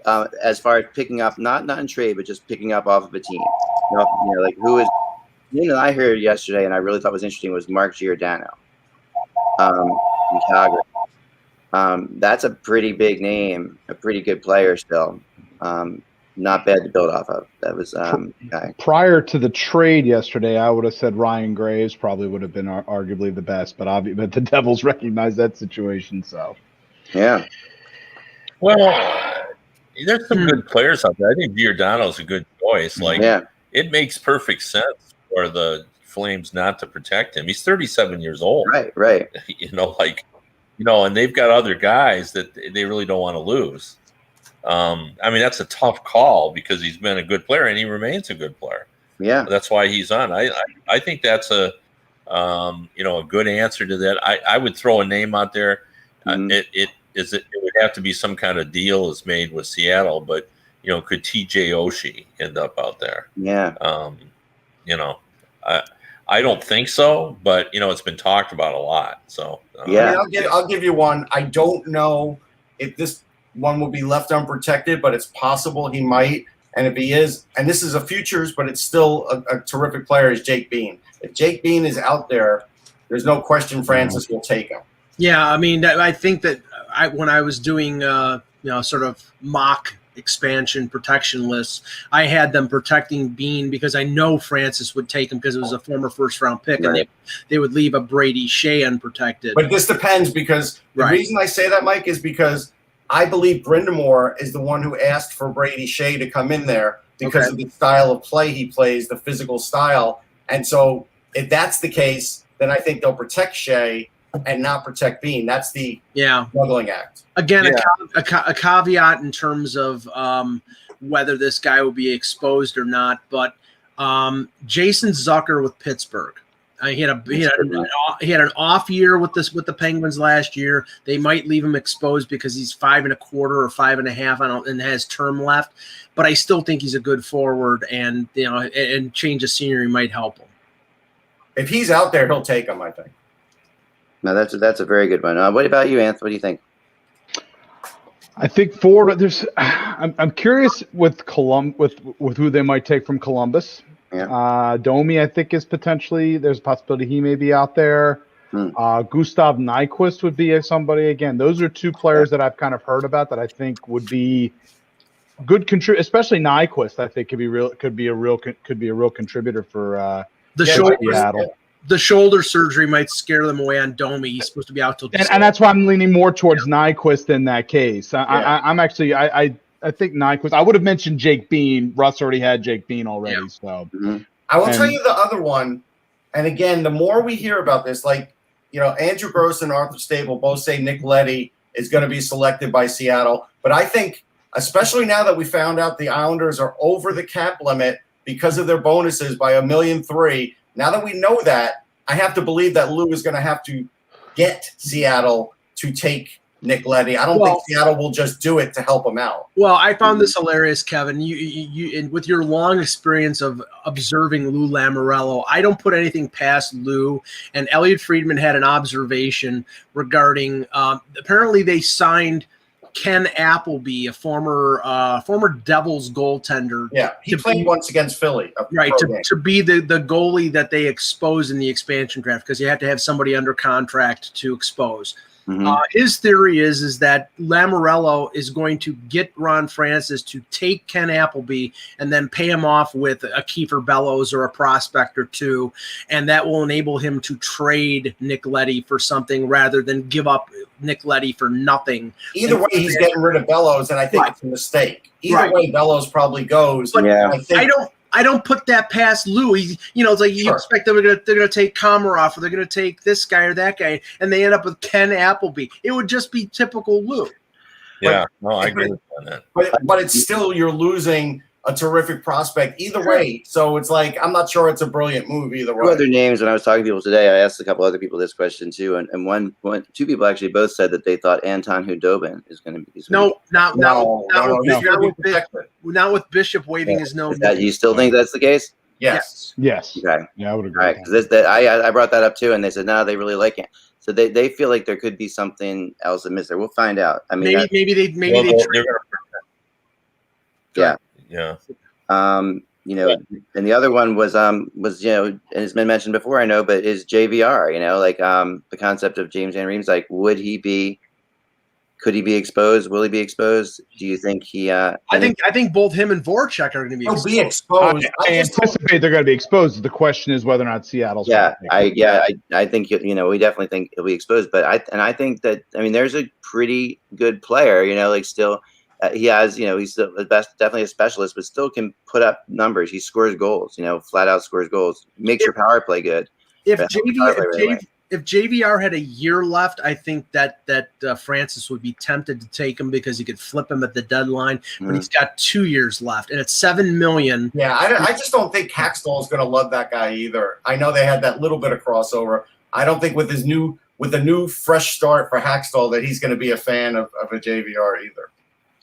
as far as picking up, not in trade, but just picking up off of a team. Like who is? I heard yesterday, and I really thought was interesting, was Mark Giordano, in Calgary. That's a pretty big name, a pretty good player still. Not bad to build off of. That was prior to the trade yesterday. I would have said Ryan Graves probably would have been arguably the best, but but the Devils recognize that situation. So yeah. Well, there's some good players out there. I think Giordano's a good choice. It makes perfect sense for the Flames not to protect him. He's 37 years old. Right. And they've got other guys that they really don't want to lose. I mean, that's a tough call because he's been a good player and he remains a good player. Yeah, that's why he's on. I think that's a good answer to that. I would throw a name out there. It would have to be some kind of deal is made with Seattle, but could TJ Oshie end up out there? Yeah. I don't think so, but it's been talked about a lot. So yeah, I'll give you one. I don't know if this one will be left unprotected, but it's possible he might. And if he is, and this is a futures, but it's still a terrific player, is Jake Bean. If Jake Bean is out there, there's no question Francis will take him. Yeah, I mean, I think that when I was doing sort of mock expansion protection lists, I had them protecting Bean because I know Francis would take him because it was a former first-round pick, and they would leave a Brady Shea unprotected. But this depends because the reason I say that, Mike, is because I believe Brindamore is the one who asked for Brady Shea to come in there because of the style of play he plays, the physical style. And so if that's the case, then I think they'll protect Shea and not protect Bean. That's the smuggling act. Again, a caveat in terms of whether this guy will be exposed or not. But Jason Zucker with Pittsburgh. He had an off year with the Penguins last year. They might leave him exposed because he's 5.25 or 5.5 and has term left. But I still think he's a good forward, and and change of scenery might help him. If he's out there, he'll take him, I think. No, that's a very good one. What about you, Anthony? What do you think? I think forward. I'm curious with with who they might take from Columbus. Yeah. Domi, I think, is potentially, there's a possibility he may be out there. Gustav Nyquist would be somebody. Again, those are two players that I've kind of heard about that I think would be good contributors. Especially Nyquist, I think could be a real contributor for Seattle. The shoulder surgery might scare them away on Domi. He's supposed to be out till December. And that's why I'm leaning more towards Nyquist in that case. I'm actually I think Nyquist. I would have mentioned Jake Bean. Russ already had Jake Bean already. Yeah. So I will tell you the other one. And again, the more we hear about this, Andrew Gross and Arthur Stable both say Nick Leddy is going to be selected by Seattle. But I think, especially now that we found out the Islanders are over the cap limit because of their bonuses by $1.3 million, now that we know that, I have to believe that Lou is going to have to get Seattle to take Nick Leddy. I don't think Seattle will just do it to help him out. Well, I found this hilarious, Kevin. You with your long experience of observing Lou Lamoriello, I don't put anything past Lou. And Elliot Friedman had an observation regarding apparently they signed Ken Appleby, a former Devils goaltender. Yeah, he played once against Philly. Right, to be the goalie that they expose in the expansion draft because you have to have somebody under contract to expose. His theory is that Lamoriello is going to get Ron Francis to take Ken Appleby and then pay him off with a Kiefer Bellows or a prospect or two, and that will enable him to trade Nick Leddy for something rather than give up Nick Leddy for nothing. Either way, he's getting rid of Bellows, and I think it's a mistake. Either way, Bellows probably goes. But I I don't put that past Lou. It's like you expect they're gonna take Komarov, or they're gonna take this guy or that guy, and they end up with Ken Appleby. It would just be typical Lou. Yeah, no, I agree with you on that. But it's still, you're losing a terrific prospect either way. So it's like, I'm not sure it's a brilliant move either way. Two other names, when I was talking to people today, I asked a couple other people this question too, and two people actually both said that they thought Anton Hudobin is going to be. Not with Bishop waving his nose. You still think that's the case? Yes. Okay. Yeah, I would agree. All right, because I brought that up too, and they said no, they really like it. So they feel like there could be something else that missed there. We'll find out. I mean, maybe they. Yeah. Yeah. And the other one was and it's been mentioned before, I know, but is JVR, the concept of James Van Riem's, like, could he be exposed? Will he be exposed? Do you think he I think both him and Voracek are going to be exposed. I anticipate they're going to be exposed. The question is whether or not Seattle's I think we definitely think he'll be exposed, but I think that, there's a pretty good player, still. He has, he's still the best, definitely a specialist, but still can put up numbers. He scores goals, flat out scores goals. Makes your power play good. If JVR had a year left, I think that Francis would be tempted to take him because he could flip him at the deadline. But he's got 2 years left, and it's $7 million. Yeah, I just don't think Hackstall is going to love that guy either. I know they had that little bit of crossover. I don't think with a new fresh start for Hackstall that he's going to be a fan of a JVR either.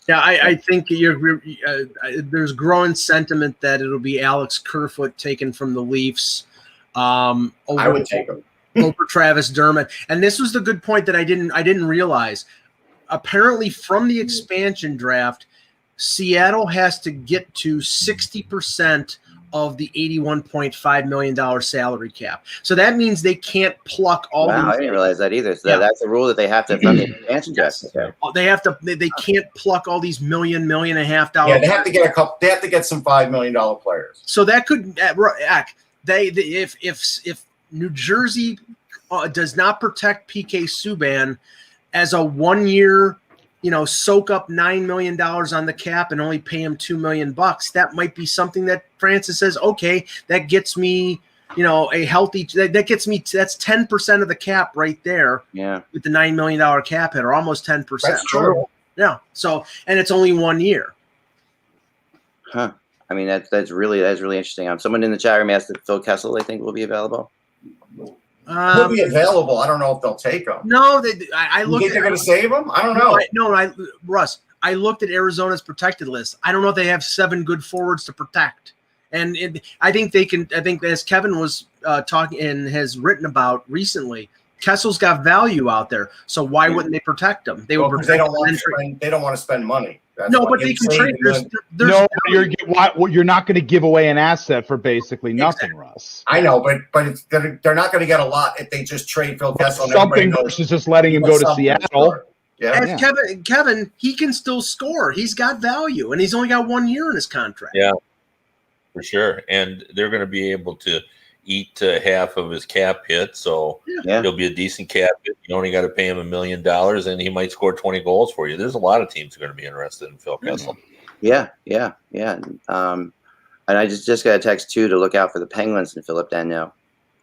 Yeah, I think there's growing sentiment that it'll be Alex Kerfoot taken from the Leafs. I would take him over Travis Dermott. And this was the good point that I didn't realize. Apparently, from the expansion draft, Seattle has to get to 60% of the $81.5 million salary cap. So that means they can't pluck all. Wow, I didn't realize that either. So that's a rule that they have to from the expansion draft. They can't pluck all these $1.5 million. Yeah, they have to get They have to get some $5 million players. So that could if New Jersey does not protect PK Subban as a 1 year, soak up $9 million on the cap and only pay him $2 million, that might be something that Francis says, okay, that gets me, a healthy, that gets me, that's 10% of the cap right there. Yeah. With the $9 million cap hit, or almost 10%. That's true. Yeah. So, and it's only 1 year. Huh. That's really interesting. Someone in the chat room asked if Phil Kessel, they think, will be available. He'll be available. I don't know if they'll take him. No, I looked. You think they're going to save him? I don't know. Russ, I looked at Arizona's protected list. I don't know if they have 7 good forwards to protect, and I think they can. I think, as Kevin was talking and has written about recently, Kessel's got value out there. So why wouldn't they protect him? They would. They don't want to spend money. That's but they can trade. You're not going to give away an asset for basically nothing, Russ. I know, but they're not going to get a lot if they just trade Phil Kessel. Something versus just letting him go to Seattle. Yeah. As Kevin, he can still score. He's got value, and he's only got 1 year in his contract. Yeah, for sure. And they're going to be able to eat half of his cap hit, so he'll be a decent cap hit. You only got to pay him $1 million, and he might score 20 goals for you. There's a lot of teams who are going to be interested in Phil Kessel. Yeah. And I just got a text too to look out for the Penguins and Philip Danault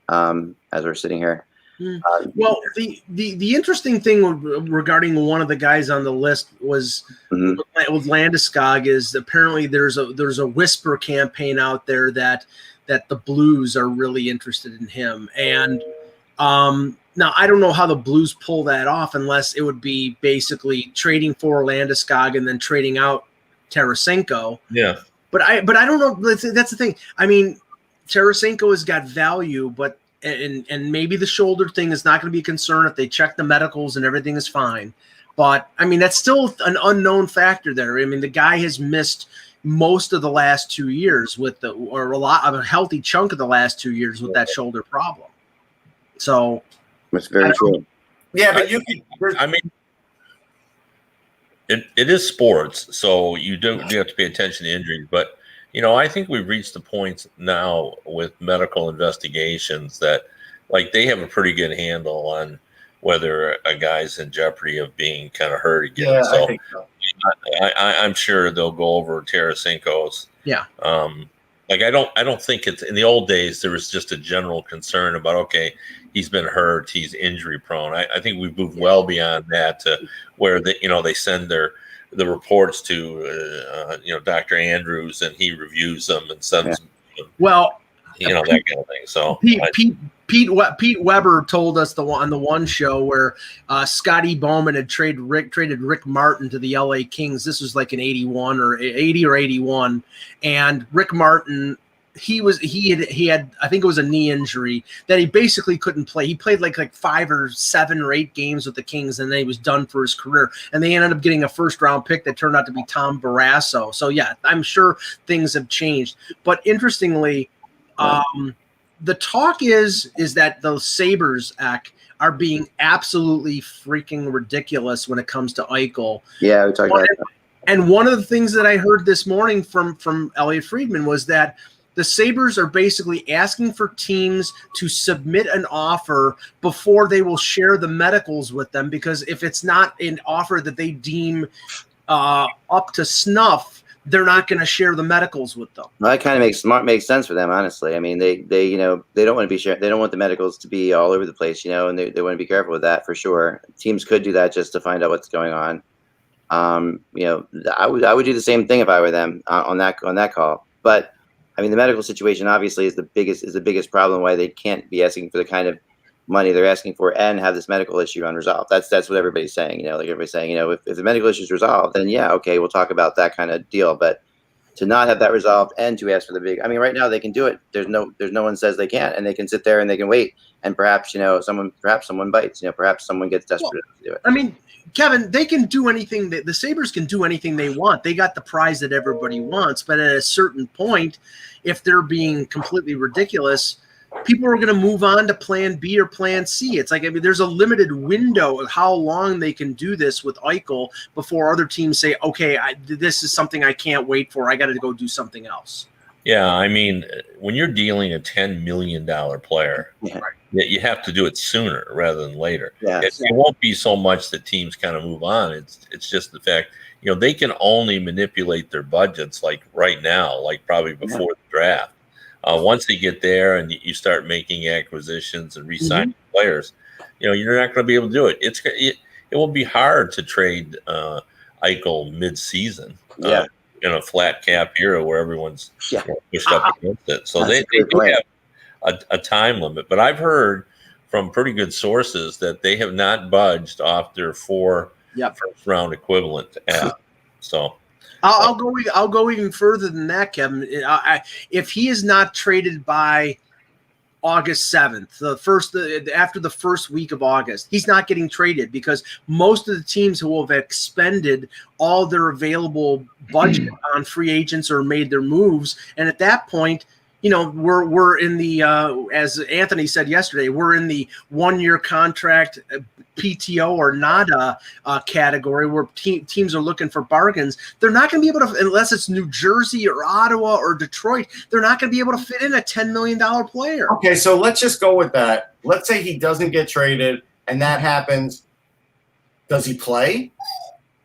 as we're sitting here. Well, the interesting thing regarding one of the guys on the list was with Landeskog is apparently there's a whisper campaign out there that the Blues are really interested in him. And now I don't know how the Blues pull that off unless it would be basically trading for Landeskog and then trading out Tarasenko. Yeah. But I don't know. That's the thing. Tarasenko has got value, but and maybe the shoulder thing is not going to be a concern if they check the medicals and everything is fine. But that's still an unknown factor there. The guy has missed most of the last 2 years or a lot of a healthy chunk of the last 2 years with that shoulder problem. So that's very true. Yeah, but it is sports, so you have to pay attention to injuries. But I think we've reached the point now with medical investigations that, like, they have a pretty good handle on whether a guy's in jeopardy of being kind of hurt again. Yeah, I think so. I'm sure they'll go over Tarasenko's Like I don't think it's in the old days. There was just a general concern about he's been hurt, he's injury prone. I think we've moved well beyond that to where they send the reports to Dr. Andrews and he reviews them and sends them, well that kind of thing. So Pete Weber told us on the one show where Scotty Bowman had traded Rick Martin to the LA Kings. This was like in 81 or 80 or 81, and Rick Martin, he had I think it was a knee injury that he basically couldn't play. He played like 5 or 7 or 8 games with the Kings, and then he was done for his career. And they ended up getting a first-round pick that turned out to be Tom Barrasso. So yeah, I'm sure things have changed. But interestingly, the talk is that those Sabres are being absolutely freaking ridiculous when it comes to Eichel. Yeah, we talked about that. And one of the things that I heard this morning from Elliot Friedman was that the Sabres are basically asking for teams to submit an offer before they will share the medicals with them, because if it's not an offer that they deem up to snuff, they're not going to share the medicals with them. Well, that kind of makes sense for them, honestly. I mean, they don't want to be sharing. They don't want the medicals to be all over the place, and they want to be careful with that for sure. Teams could do that just to find out what's going on. I would do the same thing if I were them on that call. But I mean, the medical situation obviously is the biggest problem why they can't be asking for the kind of money they're asking for and have this medical issue unresolved. That's what everybody's saying. Like everybody's saying, if the medical issue is resolved, then yeah, okay, we'll talk about that kind of deal. But to not have that resolved and to ask for the big, I mean, right now they can do it. There's no one says they can't, and they can sit there and they can wait, and perhaps someone bites. Perhaps someone gets desperate to do it. I mean, Kevin, they can do anything. The Sabres can do anything they want. They got the prize that everybody wants, but at a certain point, if they're being completely ridiculous, people are going to move on to plan B or plan C. It's like, I mean, there's a limited window of how long they can do this with Eichel before other teams say, okay, this is something I can't wait for. I got to go do something else. Yeah, I mean, when you're dealing a $10 million player, you have to do it sooner rather than later. Yeah. It won't be so much that teams kind of move on. It's just the fact, they can only manipulate their budgets like right now, like probably before the draft. Once they get there and you start making acquisitions and re-signing players, you're not going to be able to do it. It will be hard to trade Eichel mid-season in a flat cap era where everyone's pushed up against it. So they do have a time limit. But I've heard from pretty good sources that they have not budged off their 4 first-round equivalent. So. I'll go even further than that, Kevin. If he is not traded by August 7th, after the first week of August, he's not getting traded, because most of the teams who have expended all their available budget on free agents or made their moves, and at that point, we're in the as Anthony said yesterday, we're in the 1-year contract PTO or nada category where teams are looking for bargains. They're not going to be able to, unless it's New Jersey or Ottawa or Detroit, they're not going to be able to fit in a $10 million player. Okay, so let's just go with that. Let's say he doesn't get traded and that happens. Does he play?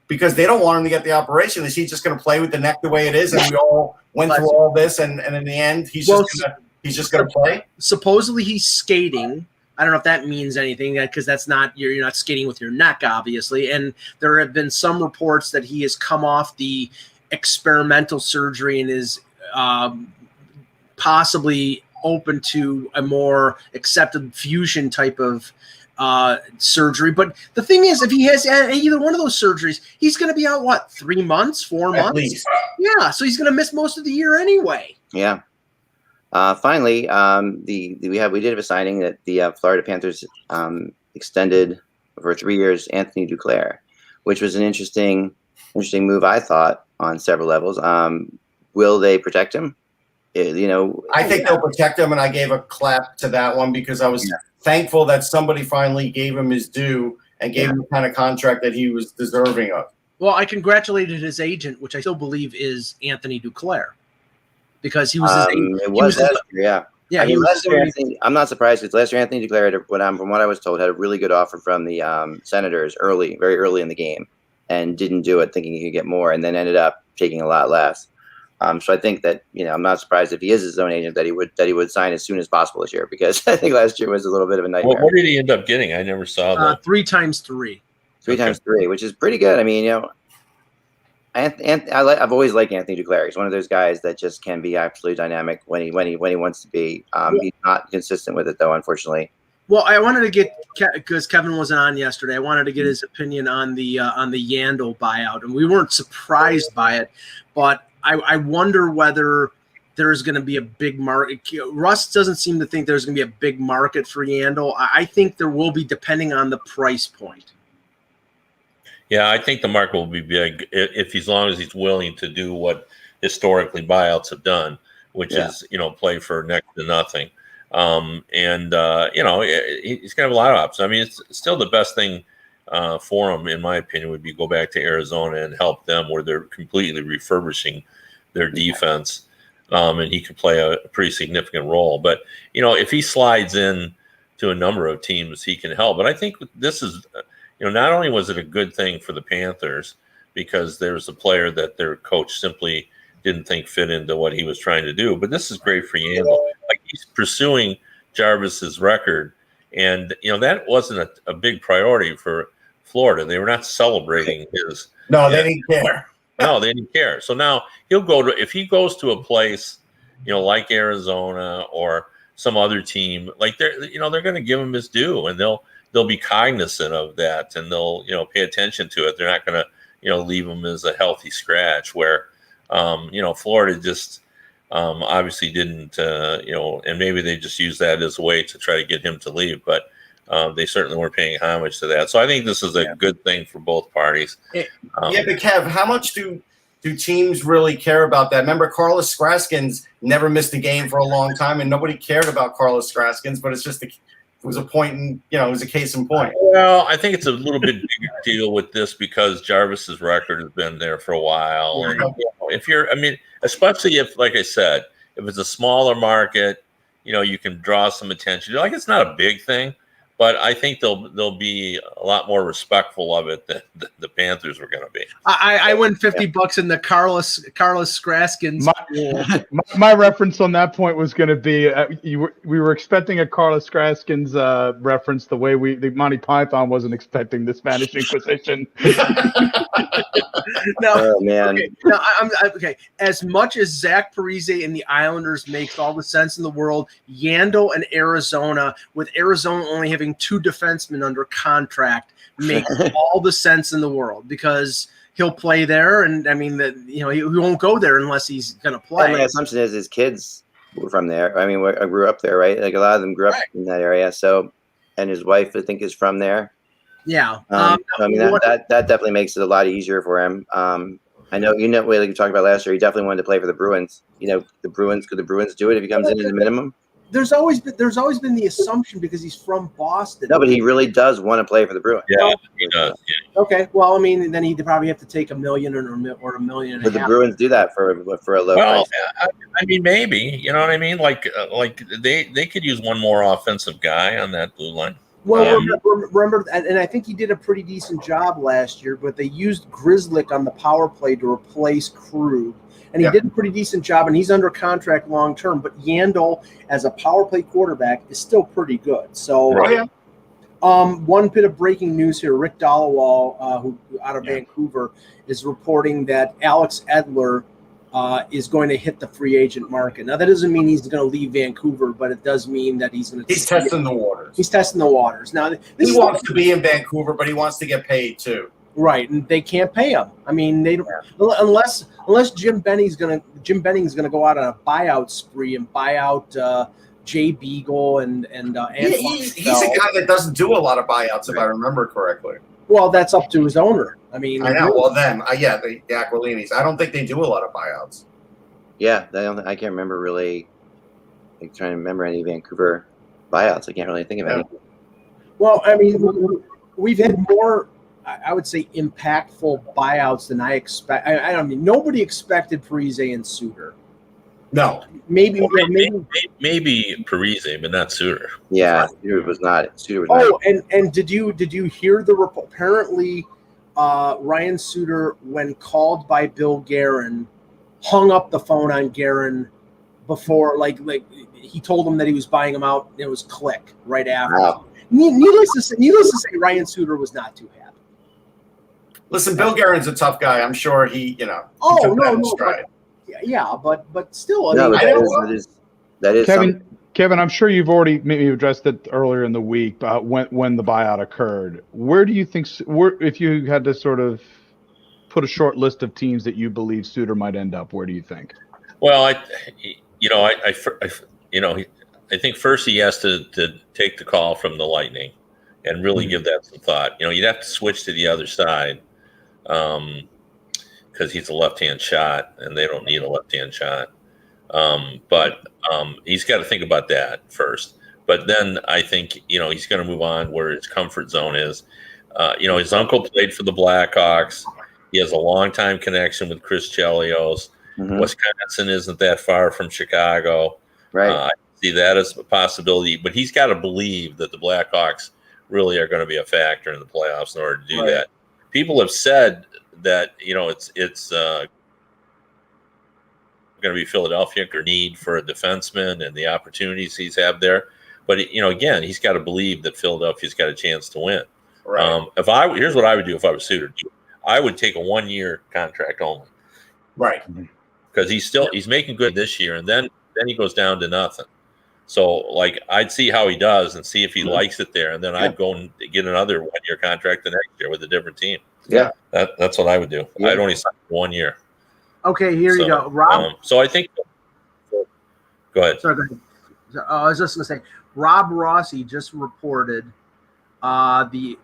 Because they don't want him to get the operation. Is he just going to play with the neck the way it is? And we all went through all this, and in the end, he's just going to play? Supposedly he's skating. I don't know if that means anything, because that's not, you're not skating with your neck, obviously. And there have been some reports that he has come off the experimental surgery and is possibly open to a more accepted fusion type of surgery. But the thing is, if he has either one of those surgeries, he's going to be out 3 months, 4 months? At least. Yeah, so he's going to miss most of the year anyway. Yeah. Finally, we did have a signing that the Florida Panthers extended for 3 years Anthony Duclair, which was an interesting move, I thought, on several levels. Will they protect him? I think they'll protect him, and I gave a clap to that one because I was thankful that somebody finally gave him his due and gave him the kind of contract that he was deserving of. Well, I congratulated his agent, which I still believe is Anthony Duclair, because he was his agent. It was last year, yeah. I'm not surprised, because last year Anthony Duclair, from what I was told, had a really good offer from the Senators very early in the game, and didn't do it, thinking he could get more, and then ended up taking a lot less. So I think that, I'm not surprised if he is his own agent that he would sign as soon as possible this year, because I think last year was a little bit of a nightmare. What did he end up getting? I never saw that. 3 times 3. 3 times 3, which is pretty good. I mean, I've always liked Anthony Duclair. He's one of those guys that just can be absolutely dynamic when he wants to be. He's not consistent with it, though, unfortunately. Well, I wanted to get, because Kevin wasn't on yesterday, I wanted to get his opinion on the Yandel buyout, and we weren't surprised by it, but I wonder whether there's going to be a big market. Russ doesn't seem to think there's going to be a big market for Yandel. I think there will be, depending on the price point. Yeah, I think the market will be big if as long as he's willing to do what historically buyouts have done, which is play for next to nothing. He's going to have a lot of options. I mean, it's still the best thing for him, in my opinion, would be go back to Arizona and help them where they're completely refurbishing their defense, and he could play a pretty significant role. But if he slides in to a number of teams, he can help. But I think this is, not only was it a good thing for the Panthers because there's a player that their coach simply didn't think fit into what he was trying to do, but this is great for Yandel. Like, he's pursuing Jarvis's record, and that wasn't a big priority for Florida. They were not celebrating his. No, they didn't care. No, they didn't care. So now he'll go to, if he goes to a place, like Arizona or some other team, like they're going to give him his due, and they'll be cognizant of that, and they'll pay attention to it. They're not going to leave him as a healthy scratch where. Florida just obviously didn't, and maybe they just used that as a way to try to get him to leave, but they certainly weren't paying homage to that. So I think this is a good thing for both parties. But Kev, how much do teams really care about that? Remember, Carlos Skraskins never missed a game for a long time, and nobody cared about Carlos Skraskins, but it was a point in, it was a case in point. Well, I think it's a little bit bigger deal with this because Jarvis's record has been there for a while. And especially if, like I said, if it's a smaller market, you can draw some attention. Like, it's not a big thing, but I think they'll be a lot more respectful of it than the Panthers were going to be. I win $50 in the Carlos Skraskins. My reference on that point was going to be we were expecting a Carlos Skraskins reference the way the Monty Python wasn't expecting the Spanish Inquisition. No, oh, man. Okay. No, I'm okay. As much as Zach Parise and the Islanders makes all the sense in the world, Yandel and Arizona, with Arizona only having 2 defensemen under contract, makes all the sense in the world because he'll play there, and I mean that he won't go there unless he's going to play. And my assumption is his kids were from there. I mean, I grew up there, right? Like, a lot of them grew up in that area. So, and his wife, I think, is from there. Yeah. I mean, that definitely makes it a lot easier for him. I know, like you talked about last year, he definitely wanted to play for the Bruins. The Bruins, could the Bruins do it if he comes in at the minimum? There's always been the assumption because he's from Boston. No, but he really does want to play for the Bruins. Yeah, he does. Yeah. Okay. Well, I mean, then he'd probably have to take $1 million or $1.5 million. But the Bruins do that for a low price. I mean, maybe. You know what I mean? Like they could use one more offensive guy on that blue line. Well, remember, and I think he did a pretty decent job last year, but they used Grzelcyk on the power play to replace Krug, and he did a pretty decent job, and he's under contract long term. But Yandel, as a power play quarterback, is still pretty good. So, one bit of breaking news here: Rick Dollawall, who out of Vancouver, is reporting that Alex Edler is going to hit the free agent market. Now, that doesn't mean he's going to leave Vancouver, but it does mean that he's going to. He's testing the waters. He's testing the waters. Now, he wants to be in Vancouver, but he wants to get paid too. Right, and they can't pay him. I mean, they don't unless Jim Benning's going to go out on a buyout spree and buy out Jay Beagle and he's a guy that doesn't do a lot of buyouts, if I remember correctly. Well, that's up to his owner. I mean, I know. Well, them, the Aquilinis. I don't think they do a lot of buyouts. Yeah, I can't remember really. Like, trying to remember any Vancouver buyouts. I can't really think of any. Well, I mean, we've had more, I would say, impactful buyouts than I expect. I mean, nobody expected Parise and Suter. No, maybe Parise, but not Suter. Yeah, Suter was not. And did you hear the report? Apparently, Ryan Suter, when called by Bill Guerin, hung up the phone on Guerin before, like he told him that he was buying him out. And it was click right after. Wow. Needless to say, Ryan Suter was not too happy. Listen, Bill Guerin's a tough guy. I'm sure he took that in stride. But still, that is Kevin, I'm sure you've already maybe addressed it earlier in the week when the buyout occurred. Where do you think, if you had to sort of put a short list of teams that you believe Suter might end up, where do you think? Well, I think first he has to take the call from the Lightning and really give that some thought. You'd have to switch to the other side because he's a left-hand shot and they don't need a left-hand shot. But he's got to think about that first. But then I think, he's going to move on where his comfort zone is. His uncle played for the Blackhawks. He has a long-time connection with Chris Chelios. Mm-hmm. Wisconsin isn't that far from Chicago. Right. I see that as a possibility. But he's got to believe that the Blackhawks really are going to be a factor in the playoffs in order to do that. People have said that, it's going to be Philadelphia or need for a defenseman and the opportunities he's had there. But, again, he's got to believe that Philadelphia's got a chance to win. Right. Here's what I would do if I was Suter. I would take a 1-year contract only. Right. Because he's making good this year, and then he goes down to nothing. So, I'd see how he does and see if he likes it there, and then I'd go and get another 1-year contract the next year with a different team. Yeah. That's what I would do. Yeah. I'd only sign 1 year. Okay, here you go. Rob. So I think – go ahead. Sorry, go ahead. I was just going to say, Rob Rossi just reported the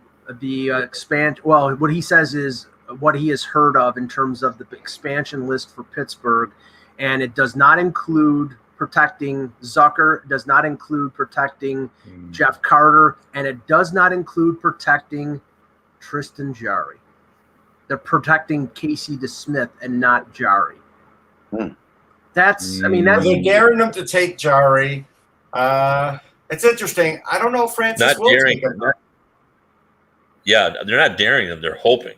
expansion. Well, what he says is what he has heard of in terms of the expansion list for Pittsburgh, and it does not include protecting Zucker, does not include protecting Jeff Carter, and it does not include protecting Tristan Jarry. They're protecting Casey DeSmith and not Jarry. That's, I mean, that's. They're daring them to take Jarry. It's interesting. I don't know if Francis not will daring take him. Yeah, they're not daring them. They're hoping.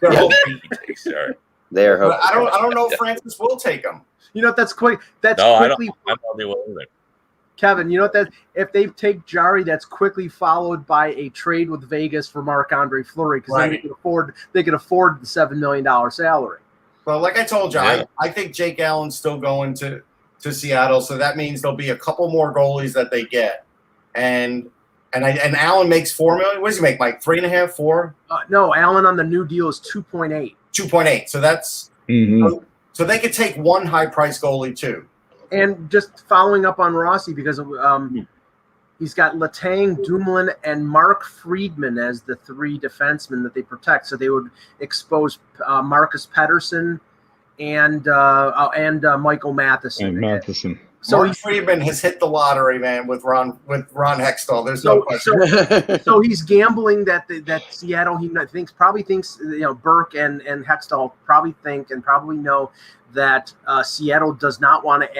They're hoping. He takes Jarry. They're hoping. I don't know if Francis will take him. You know, that's quick. That's No, quickly. I don't think they will either. Kevin, you know what that if they take Jarry, that's quickly followed by a trade with Vegas for Marc-Andre Fleury because then they can afford the $7 million salary. Well, like I told you, I think Jake Allen's still going to Seattle, so that means there'll be a couple more goalies that they get, and Allen makes $4 million. What does he make, Mike? 3.5, 4? No, Allen on the new deal is 2.8. 2.8. So that's so they could take one high price goalie too. And just following up on Rossi because he's got Letang, Dumoulin, and Mark Friedman as the 3 defensemen that they protect. So they would expose Marcus Pettersson and Michael Matheson. So Mark Friedman has hit the lottery, man, with Ron Hextall. There's no question. So he's gambling that Seattle. He probably thinks Burke and Hextall probably know that Seattle does not want to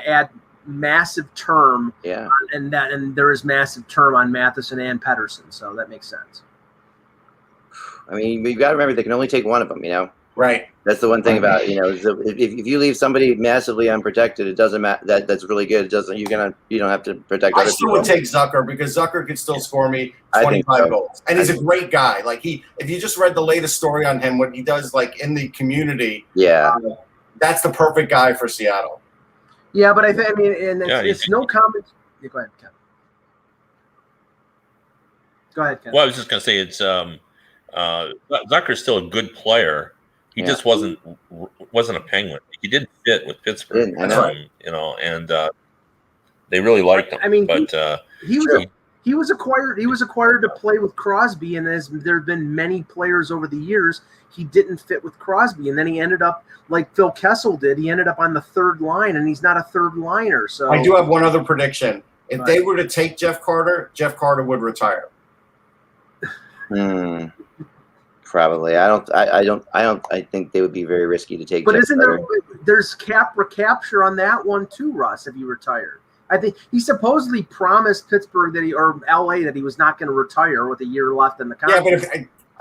add massive term. Yeah. And there is massive term on Matheson and Pettersson, so that makes sense. I mean, we've got to remember they can only take one of them. Right. That's the one thing about if you leave somebody massively unprotected, it doesn't matter. That's really good. It doesn't. You don't have to protect. I still would take Zucker because Zucker could still score me 25 goals, and he's a great guy. If you just read the latest story on him, what he does in the community, that's the perfect guy for Seattle. Yeah, but it's no comment. Yeah, go ahead, Ken. Go ahead, Ken. Well, I was just going to say it's Zucker's still a good player. He just wasn't a Penguin. He didn't fit with Pittsburgh, and they really liked him. I mean, but he was acquired. He was acquired to play with Crosby, and as there have been many players over the years, he didn't fit with Crosby, and then he ended up like Phil Kessel did. He ended up on the third line, and he's not a third liner. So I do have one other prediction. If they were to take Jeff Carter would retire. Probably. I think they would be very risky to take. But isn't there's cap recapture on that one too, Russ, if he retired? I think he supposedly promised Pittsburgh or LA that he was not going to retire with a year left in the contract. Yeah, but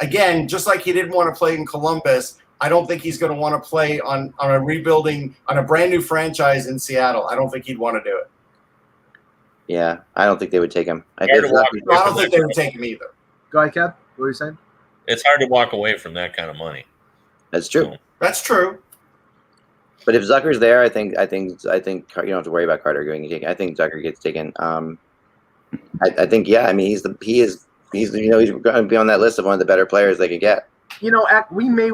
again, just like he didn't want to play in Columbus, I don't think he's going to want to play on a rebuilding, on a brand new franchise in Seattle. I don't think he'd want to do it. Yeah, I don't think they would take him. I don't think they would take him either. Go ahead, Kev. What were you saying? It's hard to walk away from that kind of money. That's true. That's true. But if Zucker's there, I think you don't have to worry about Carter getting taken. I think Zucker gets taken. I think I mean he's going to be on that list of one of the better players they could get. You know, we may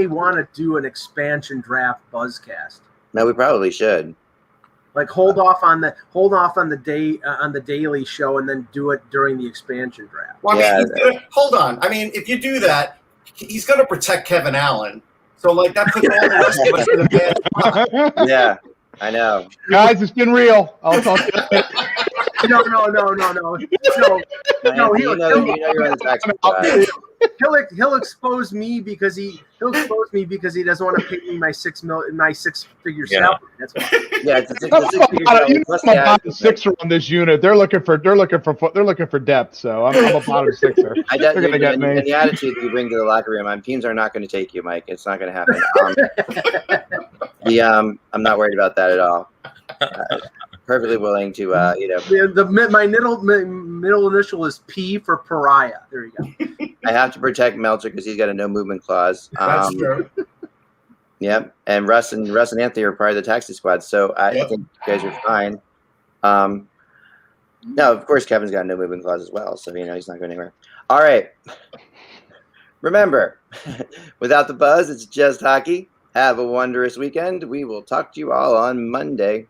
want to do an expansion draft buzzcast. No, we probably should. Like hold off on the daily show and then do it during the expansion draft. Well, I mean, hold on. I mean, if you do that, he's going to protect Kevin Allen. So, like, that puts all the rest of us in a bad spot. Yeah, I know. Guys, it's been real. I'll talk to you later. No. He'll expose me because he doesn't want to pay me my six-figure salary. That's why. Yeah, it's a six-figure salary. I'm a bottom sixer on this unit. They're looking for depth. So I'm a bottom sixer. They're gonna get me. And the attitude that you bring to the locker room, teams are not going to take you, Mike. It's not going to happen. I'm not worried about that at all. Perfectly willing to, my middle initial is P for pariah. There you go. I have to protect Meltzer because he's got a no movement clause. That's true. Yep, and Russ and Anthony are part of the taxi squad, so I think you guys are fine. No, of course Kevin's got a no movement clause as well, so he's not going anywhere. All right. Remember, without the buzz, it's just hockey. Have a wondrous weekend. We will talk to you all on Monday.